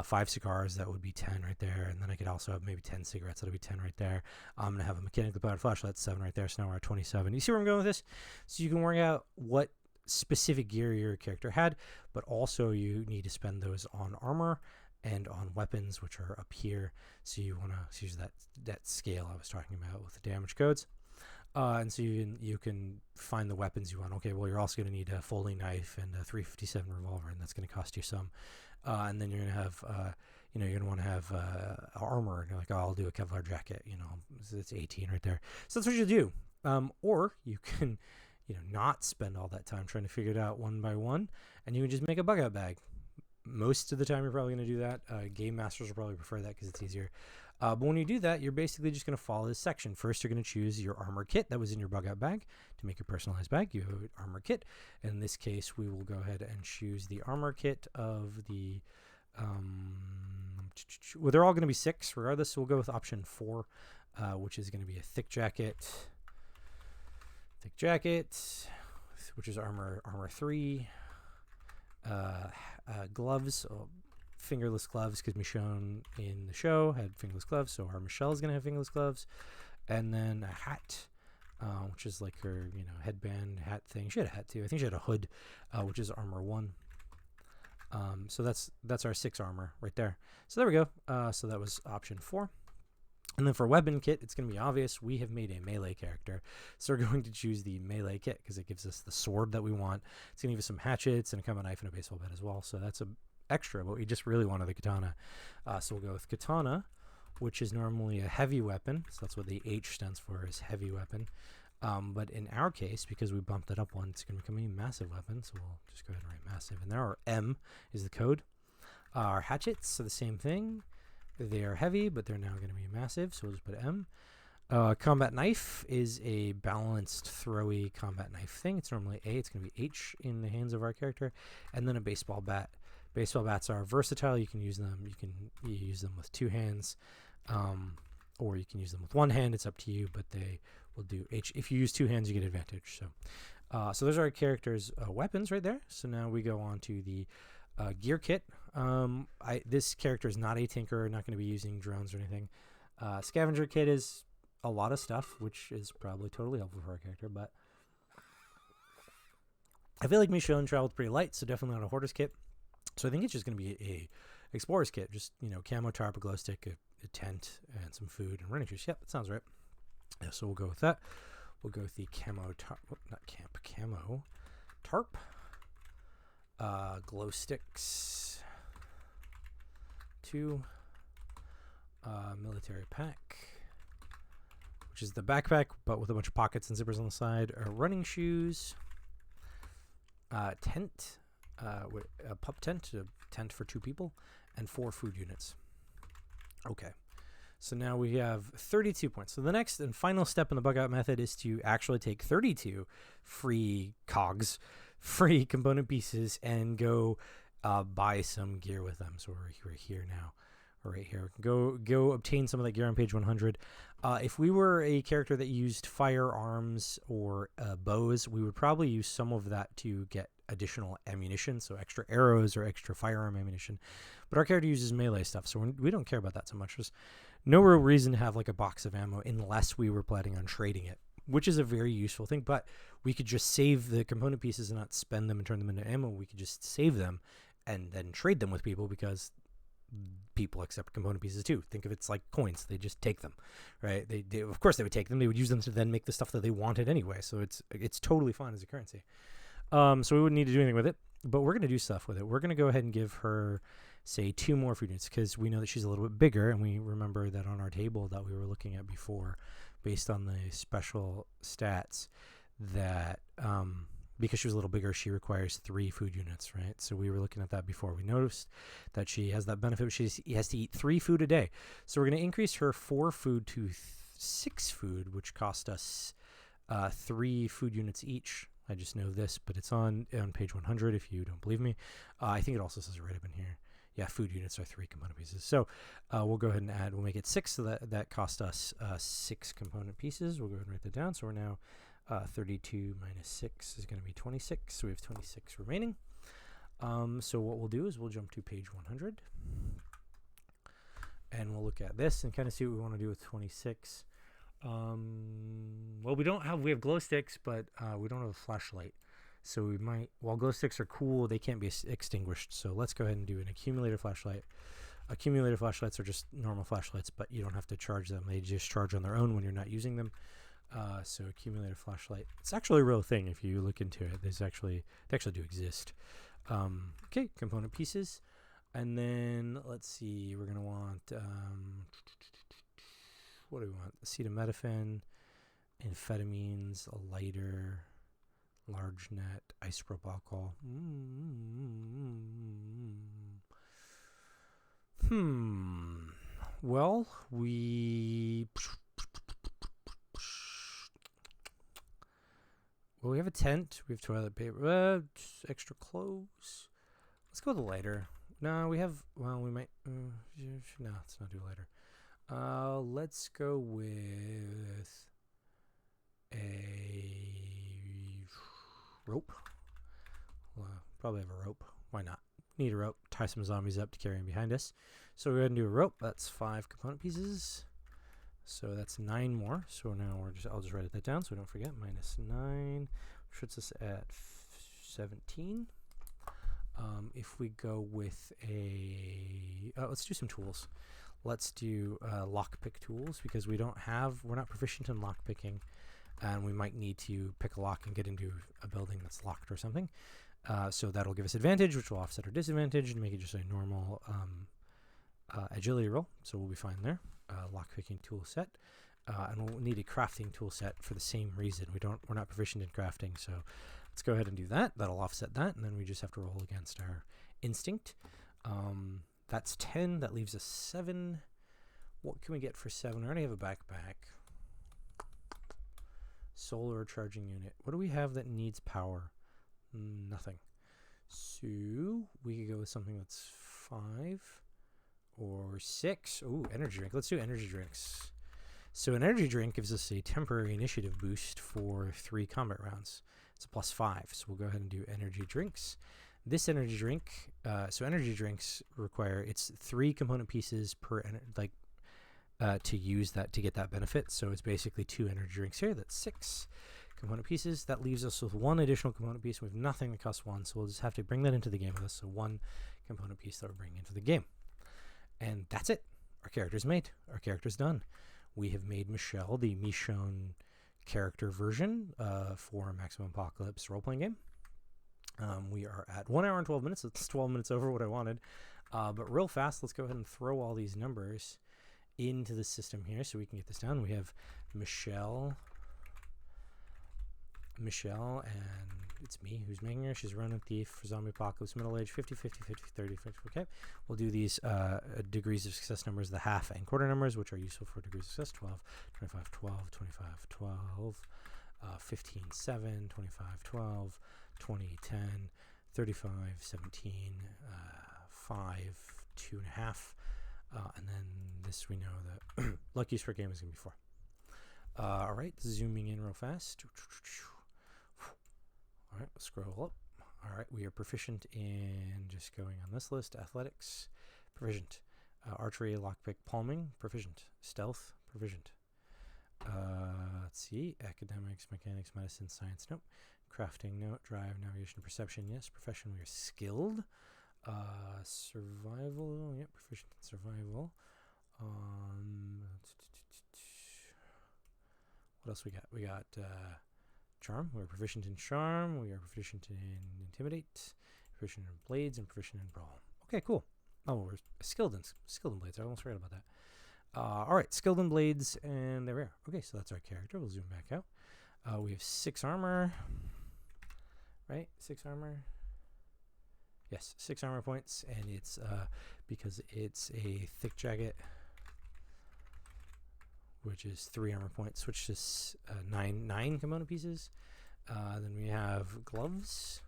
5 cigars, that would be 10 right there. And then I could also have maybe 10 cigarettes, that'll be 10 right there. I'm going to have a mechanically powered flashlight, that's 7 right there. So now we're at 27. You see where I'm going with this? So you can work out what specific gear your character had, but also you need to spend those on armor and on weapons, which are up here. So you want to use that scale I was talking about with the damage codes. And so you can find the weapons you want. Okay, well, you're also going to need a folding knife and a 357 revolver, and that's going to cost you some. And then you're going to have, you're going to want to have armor. And you're like, oh, I'll do a Kevlar jacket. It's 18 right there. So that's what you do. Or you can, not spend all that time trying to figure it out one by one, and you can just make a bug out bag. Most of the time, you're probably going to do that. Game masters will probably prefer that because it's easier. But when you do that, you're basically just going to follow this section. First, you're going to choose your armor kit that was in your bug out bag to make your personalized bag. You have an armor kit. In this case, we will go ahead and choose the armor kit of the... well, they're all going to be 6 regardless, so we'll go with option 4, which is going to be a thick jacket, which is armor 3, gloves, fingerless gloves, because Michonne in the show had fingerless gloves, so our Michelle is going to have fingerless gloves, and then a hat, which is like her headband hat thing. She had a hat too. I think she had a hood, which is armor 1. So that's our 6 armor right there. So there we go. So that was option 4. And then for weapon kit, it's going to be obvious. We have made a melee character. So we're going to choose the melee kit because it gives us the sword that we want. It's going to give us some hatchets and a combat knife and a baseball bat as well. So that's a extra, but we just really wanted the katana. So we'll go with katana, which is normally a heavy weapon. So that's what the H stands for, is heavy weapon. But in our case, because we bumped it up one, it's going to become a massive weapon. So we'll just go ahead and write massive. And there, our M is the code. Our hatchets are the same thing. They are heavy, but they're now going to be massive, so we'll just put M. Combat knife is a balanced, throwy combat knife thing. It's normally A. It's going to be H in the hands of our character. And then a baseball bat. Baseball bats are versatile. You can use them. You use them with 2 hands, or you can use them with 1 hand. It's up to you, but they will do H. If you use 2 hands, you get advantage. So those are our characters' weapons right there. So now we go on to the gear kit. This character is not a tinker, not going to be using drones or anything. Scavenger kit is a lot of stuff, which is probably totally helpful for our character, but I feel like Michonne traveled pretty light, so definitely not a hoarder's kit. So I think it's just going to be a explorer's kit, just camo, tarp, a glow stick, a tent, and some food and running shoes. Yep, that sounds right. Yeah, so we'll go with that. We'll go with the camo tarp, camo tarp. Glow sticks, 2, military pack, which is the backpack, but with a bunch of pockets and zippers on the side, running shoes, tent, a pup tent, a tent for 2 people, and 4 food units. Okay, so now we have 32 points. So the next and final step in the bug out method is to actually take 32 free cogs, free component pieces, and go buy some gear with them. So we're here now, right here. Go obtain some of that gear on page 100. If we were a character that used firearms or bows, we would probably use some of that to get additional ammunition, so extra arrows or extra firearm ammunition. But our character uses melee stuff, so we don't care about that so much. There's no real reason to have like a box of ammo unless we were planning on trading it, which is a very useful thing. But we could just save the component pieces and not spend them and turn them into ammo. We could just save them and then trade them with people, because people accept component pieces too. Think of it's like coins. They just take them, right? They of course they would take them. They would use them to then make the stuff that they wanted anyway. So it's totally fine as a currency. So we wouldn't need to do anything with it, but we're going to do stuff with it. We're going to go ahead and give her, say, 2 more food units, because we know that she's a little bit bigger, and we remember that on our table that we were looking at before, based on the special stats, that because she was a little bigger, she requires 3 food units, right? So we were looking at that before. We noticed that she has that benefit. She has to eat 3 food a day. So we're going to increase her 4 food to 6 food, which cost us 3 food units each. I just know this, but it's on page 100 if you don't believe me. I think it also says it right up in here. Yeah, food units are 3 component pieces. So we'll go ahead and add, we'll make it 6, so that cost us 6 component pieces. We'll go ahead and write that down. So we're now 32 minus 6 is going to be 26. So we have 26 remaining. So what we'll do is we'll jump to page 100. And we'll look at this and kind of see what we want to do with 26. Well, we have glow sticks, but we don't have a flashlight. So we might, while glow sticks are cool, they can't be extinguished. So let's go ahead and do an accumulator flashlight. Accumulator flashlights are just normal flashlights, but you don't have to charge them. They just charge on their own when you're not using them. So accumulator flashlight, it's actually a real thing if you look into it. They actually do exist. Okay, component pieces. And then let's see, we're going to want, what do we want? Acetaminophen, amphetamines, a lighter, large net, isopropyl alcohol. Well, we have a tent. We have toilet paper. Extra clothes. Let's go with the lighter. No, we have. Well, we might. No, let's not do lighter. Let's go with a rope. Well, probably have a rope. Why not? Need a rope. Tie some zombies up to carry them behind us. So we're going to do a rope. That's 5 component pieces. So that's 9 more. So now I'll just write that down so we don't forget. Minus 9 puts us at 17. If we go with let's do some tools. Let's do lockpick tools because we're not proficient in lockpicking, and we might need to pick a lock and get into a building that's locked or something. So that'll give us advantage, which will offset our disadvantage and make it just a normal agility roll. So we'll be fine there. Lockpicking tool set, and we'll need a crafting tool set for the same reason. We're not proficient in crafting, so let's go ahead and do that. That'll offset that, and then we just have to roll against our instinct. That's 10. That leaves us 7. What can we get for 7? We already have a backpack. Solar charging unit. What do we have that needs power? Nothing. So we could go with something that's 5 or 6. Ooh, energy drink. Let's do energy drinks. So an energy drink gives us a temporary initiative boost for 3 combat rounds. It's a +5. So we'll go ahead and do energy drinks. This energy drink, so energy drinks require, it's 3 component pieces per, to use that, to get that benefit. So it's basically 2 energy drinks here. That's 6 component pieces. That leaves us with 1 additional component piece. We have nothing that costs 1, so we'll just have to bring that into the game with us. So 1 component piece that we'll bring into the game. And that's it. Our character's made. Our character's done. We have made Michelle, the Michonne character version for Maximum Apocalypse role-playing game. We are at 1 hour and 12 minutes. It's 12 minutes over what I wanted. But real fast, let's go ahead and throw all these numbers into the system here so we can get this down. We have Michelle, and it's me who's making her. She's Ronin Thief for Zombie Apocalypse, middle age, 50, 50, 50, 30, 50. Okay. We'll do these degrees of success numbers, the half and quarter numbers, which are useful for degrees of success. 12, 25, 12, 25, 12, 15, 7, 25, 12, 20, 10, 35, 17, 5, 2.5. And then this we know that luckiest per game is going to be 4. All right, zooming in real fast. All right, let's scroll up. All right, we are proficient in, just going on this list, athletics, proficient. Archery, lockpick, palming, proficient. Stealth, proficient. Let's see, academics, mechanics, medicine, science, nope. Crafting, no. Drive, navigation, perception, yes. Profession, we are skilled. Survival, yep, proficient in survival. What else we got? We got charm. We're proficient in charm. We are proficient in intimidate. Proficient in blades and proficient in brawl. Okay, cool. Oh, we're skilled in blades. I almost forgot about that. All right, skilled in blades, and there we are. Okay, so that's our character. We'll zoom back out. We have 6 armor. Right? 6 armor. Yes, 6 armor points, and it's because it's a thick jacket, which is 3 armor points, which is 9 component pieces. Then we have gloves,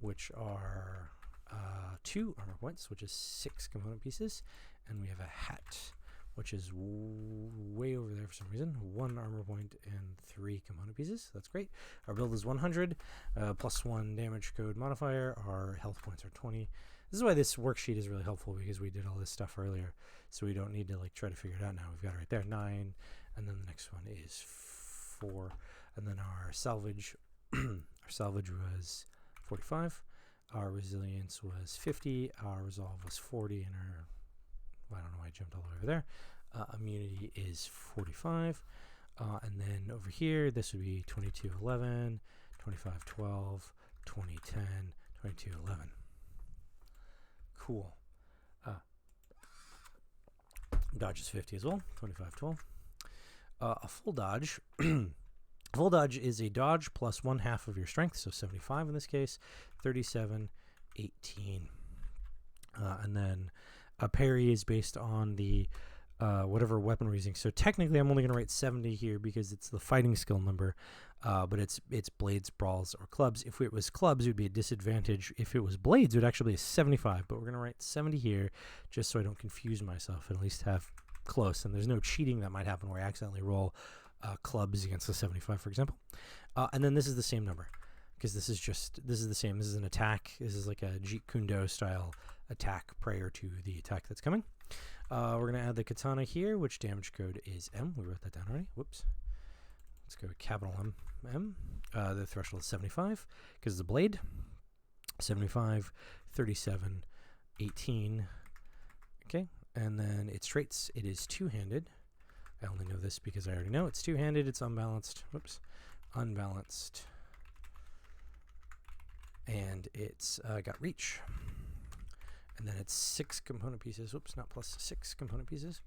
which are 2 armor points, which is 6 component pieces. And we have a hat, which is way over there for some reason. 1 armor point and 3 component pieces. That's great. Our build is 100, +1 damage code modifier. Our health points are 20. This is why this worksheet is really helpful, because we did all this stuff earlier, so we don't need to like try to figure it out now. We've got it right there, 9, and then the next one is 4, and then our salvage, our salvage was 45. Our resilience was 50. Our resolve was 40, and our, well, I don't know why I jumped all the way over there. Immunity is 45, and then over here this would be 2211, 2512, 2010, 2211. Cool. Dodge is 50 as well, 2512. A full dodge. Full dodge is a dodge plus 1/2 of your strength, so 75 in this case, 37, 18. And then a parry is based on the whatever weapon we're using. So technically I'm only going to write 70 here because it's the fighting skill number, but it's blades, brawls, or clubs. If it was clubs, it would be a disadvantage. If it was blades, it would actually be a 75, but we're going to write 70 here just so I don't confuse myself and at least have close. And there's no cheating that might happen where I accidentally roll clubs against the 75, for example. And then this is the same number, because this is the same. This is an attack. This is like a Jeet Kune Do style attack prior to the attack that's coming. We're going to add the katana here, which damage code is M. We wrote that down already. Whoops. Let's go with capital M. The threshold is 75 because it's a blade. 75, 37, 18. Okay. And then its traits. It is two-handed. I only know this because I already know it's two-handed. It's unbalanced. Whoops. Unbalanced. And it's got reach. And then it's 6 component pieces. Whoops, not plus 6 component pieces.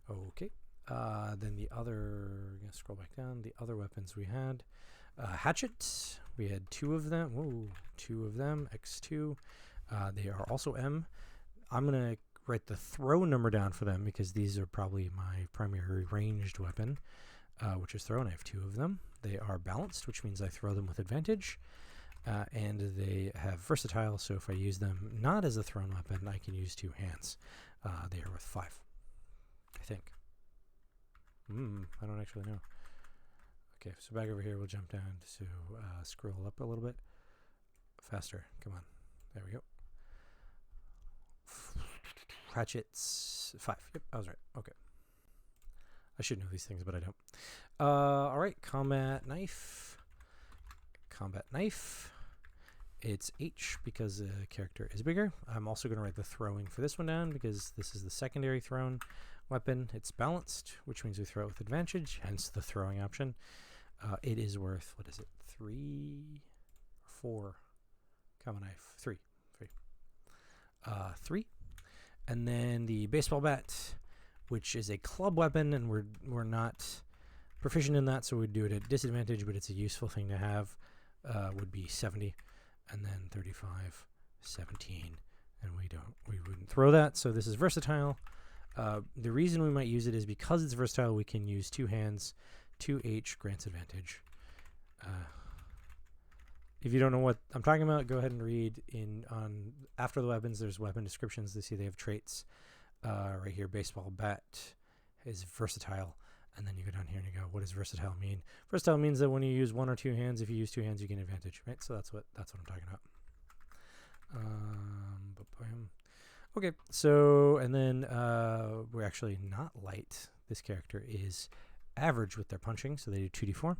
Okay. Then the other, I'm going to scroll back down. The other weapons we had. Hatchet. We had 2 of them. Whoa, 2 of them. X2. They are also M. I'm going to write the throw number down for them because these are probably my primary ranged weapon, which is throw, and I have 2 of them. They are balanced, which means I throw them with advantage. And they have versatile, so if I use them not as a thrown weapon, I can use 2 hands. They are worth 5, I think. I don't actually know. Okay, so back over here, we'll jump down to scroll up a little bit faster. Come on. There we go. Hatchets, 5. Yep, I was right. Okay. I should know these things, but I don't. All right, combat knife. Combat knife. It's H because the character is bigger. I'm also going to write the throwing for this one down because this is the secondary thrown weapon. It's balanced, which means we throw it with advantage, hence the throwing option. It is worth, what is it, 3 or 4? Common knife, 3. 3. And then the baseball bat, which is a club weapon, and we're not proficient in that, so we'd do it at disadvantage, but it's a useful thing to have. Would be 70. And then 35, 17, and we wouldn't throw that. So this is versatile. The reason we might use it is because it's versatile. We can use 2 hands. 2H grants advantage. If you don't know what I'm talking about, go ahead and read on after the weapons. There's weapon descriptions. They see they have traits. Right here, baseball bat is versatile. And then you go down here and you go, what does versatile mean? Versatile means that when you use 1 or 2 hands, if you use 2 hands, you gain advantage, right? So that's what I'm talking about. Okay, so, and then we're actually not light. This character is average with their punching, so they do 2d4.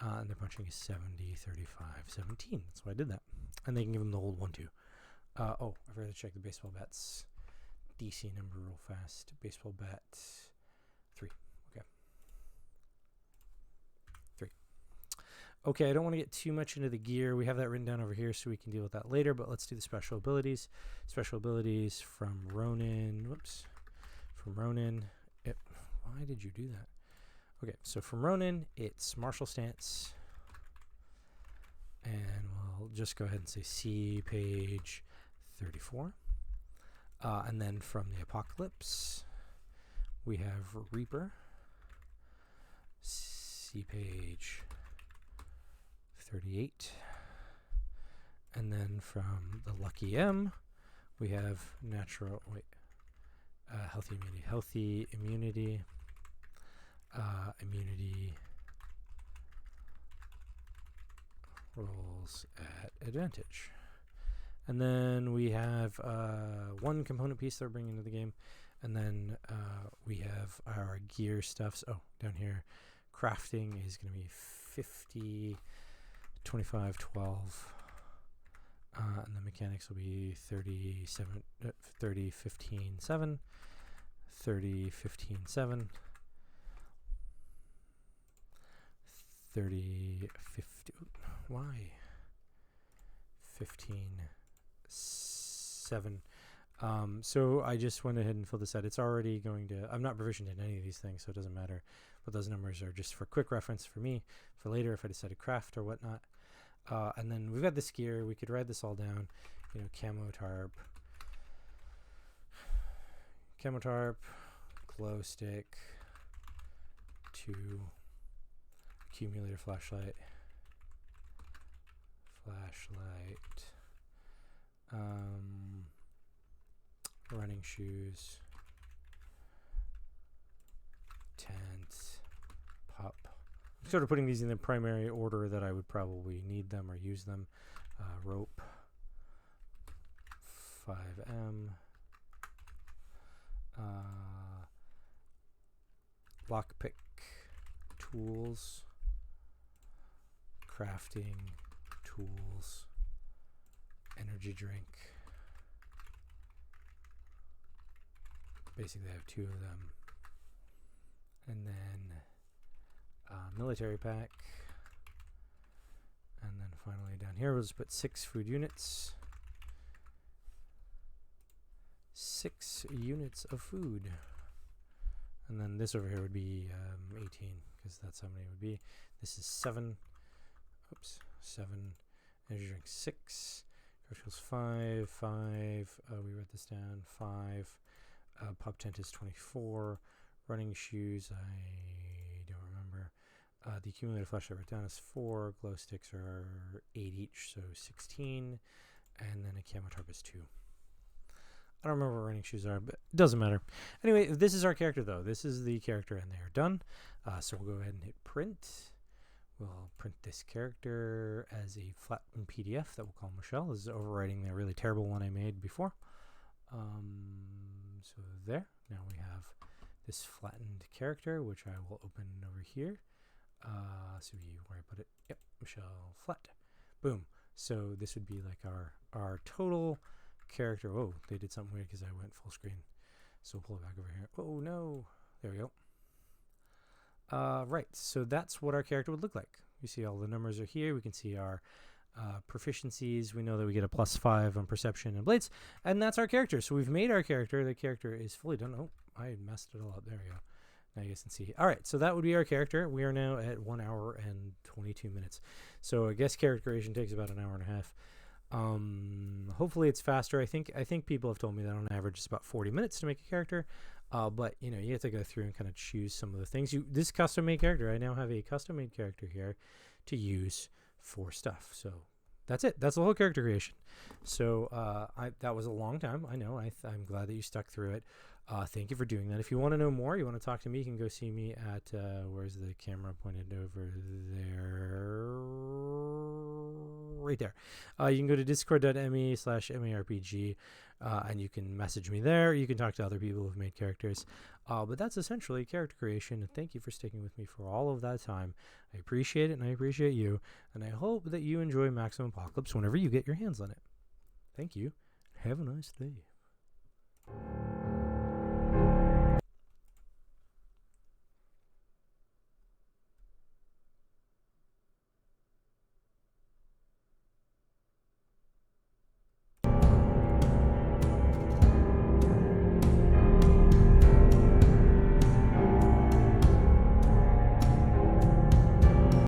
And their punching is 70, 35, 17. That's why I did that. And they can give them the whole 1, 2. Oh, I forgot to check the baseball bat's DC number real fast. Baseball bat 3. Okay, I don't want to get too much into the gear. We have that written down over here so we can deal with that later, but let's do the special abilities. Special abilities from Ronin. Whoops. From Ronin. Why did you do that? Okay, so from Ronin, it's martial stance. And we'll just go ahead and say see page 34. And then from the Apocalypse, we have Reaper. See page 38. And then from the Lucky M, we have healthy immunity, immunity rolls at advantage. And then we have one component piece that we're bringing into the game. And then we have our gear stuff. So, down here, crafting is going to be 50, 25, 12. And the mechanics will be 30, 15, 7. 30, 15, 7. 30, 50. Why? 15, 7. So I just went ahead and filled this out. It's already going to, I'm not proficient in any of these things, so it doesn't matter. But those numbers are just for quick reference for me, for later if I decide to craft or whatnot. And then we've got this gear. We could write this all down. You know, camo tarp, glow stick, 2, accumulator flashlight, running shoes, tent, pup. I'm sort of putting these in the primary order that I would probably need them or use them. Rope, 5M, lockpick, tools, crafting, tools, energy drink. Basically, I have 2 of them. And then military pack. And then finally down here, we'll just put 6 food units. 6 units of food. And then this over here would be 18, because that's how many it would be. This is 7. Oops, 7. Energy drink 6. Crystals 5. 5. We wrote this down. 5. Pop tent is 24. Running shoes, I don't remember. The accumulated flashlight right down is 4. Glow sticks are 8 each, so 16. And then a camo tarp is 2. I don't remember what running shoes are, but it doesn't matter. Anyway, this is our character, though. This is the character, and they are done. So we'll go ahead and hit print. We'll print this character as a flattened PDF that we'll call Michelle. This is overwriting the really terrible one I made before. So there. Now we have this flattened character, which I will open over here. So where I put it. Yep, Michelle flat. Boom. So this would be like our total character. Oh, they did something weird because I went full screen. So we'll pull it back over here. Oh no. There we go. Right. So that's what our character would look like. You see all the numbers are here. We can see our proficiencies. We know that we get a +5 on perception and blades, and that's our character. So we've made our character. The character is fully done. Oh, I messed it all up. There we go. Now you guys can see. All right, so that would be our character. We are now at 1 hour and 22 minutes. So I guess character creation takes about an hour and a half. Hopefully it's faster. I think people have told me that on average it's about 40 minutes to make a character. But you know, you have to go through and kind of choose some of the things. This custom made character. I now have a custom made character here to use for stuff. So that's it. That's the whole character creation. So that was a long time. I know. I'm glad that you stuck through it. Thank you for doing that. If you want to know more, you want to talk to me, you can go see me at where's the camera pointed over there? Right there. You can go to discord.me/marpg and you can message me there. You can talk to other people who've made characters. But that's essentially character creation. And thank you for sticking with me for all of that time. I appreciate it, and I appreciate you. And I hope that you enjoy Maximum Apocalypse whenever you get your hands on it. Thank you. Have a nice day.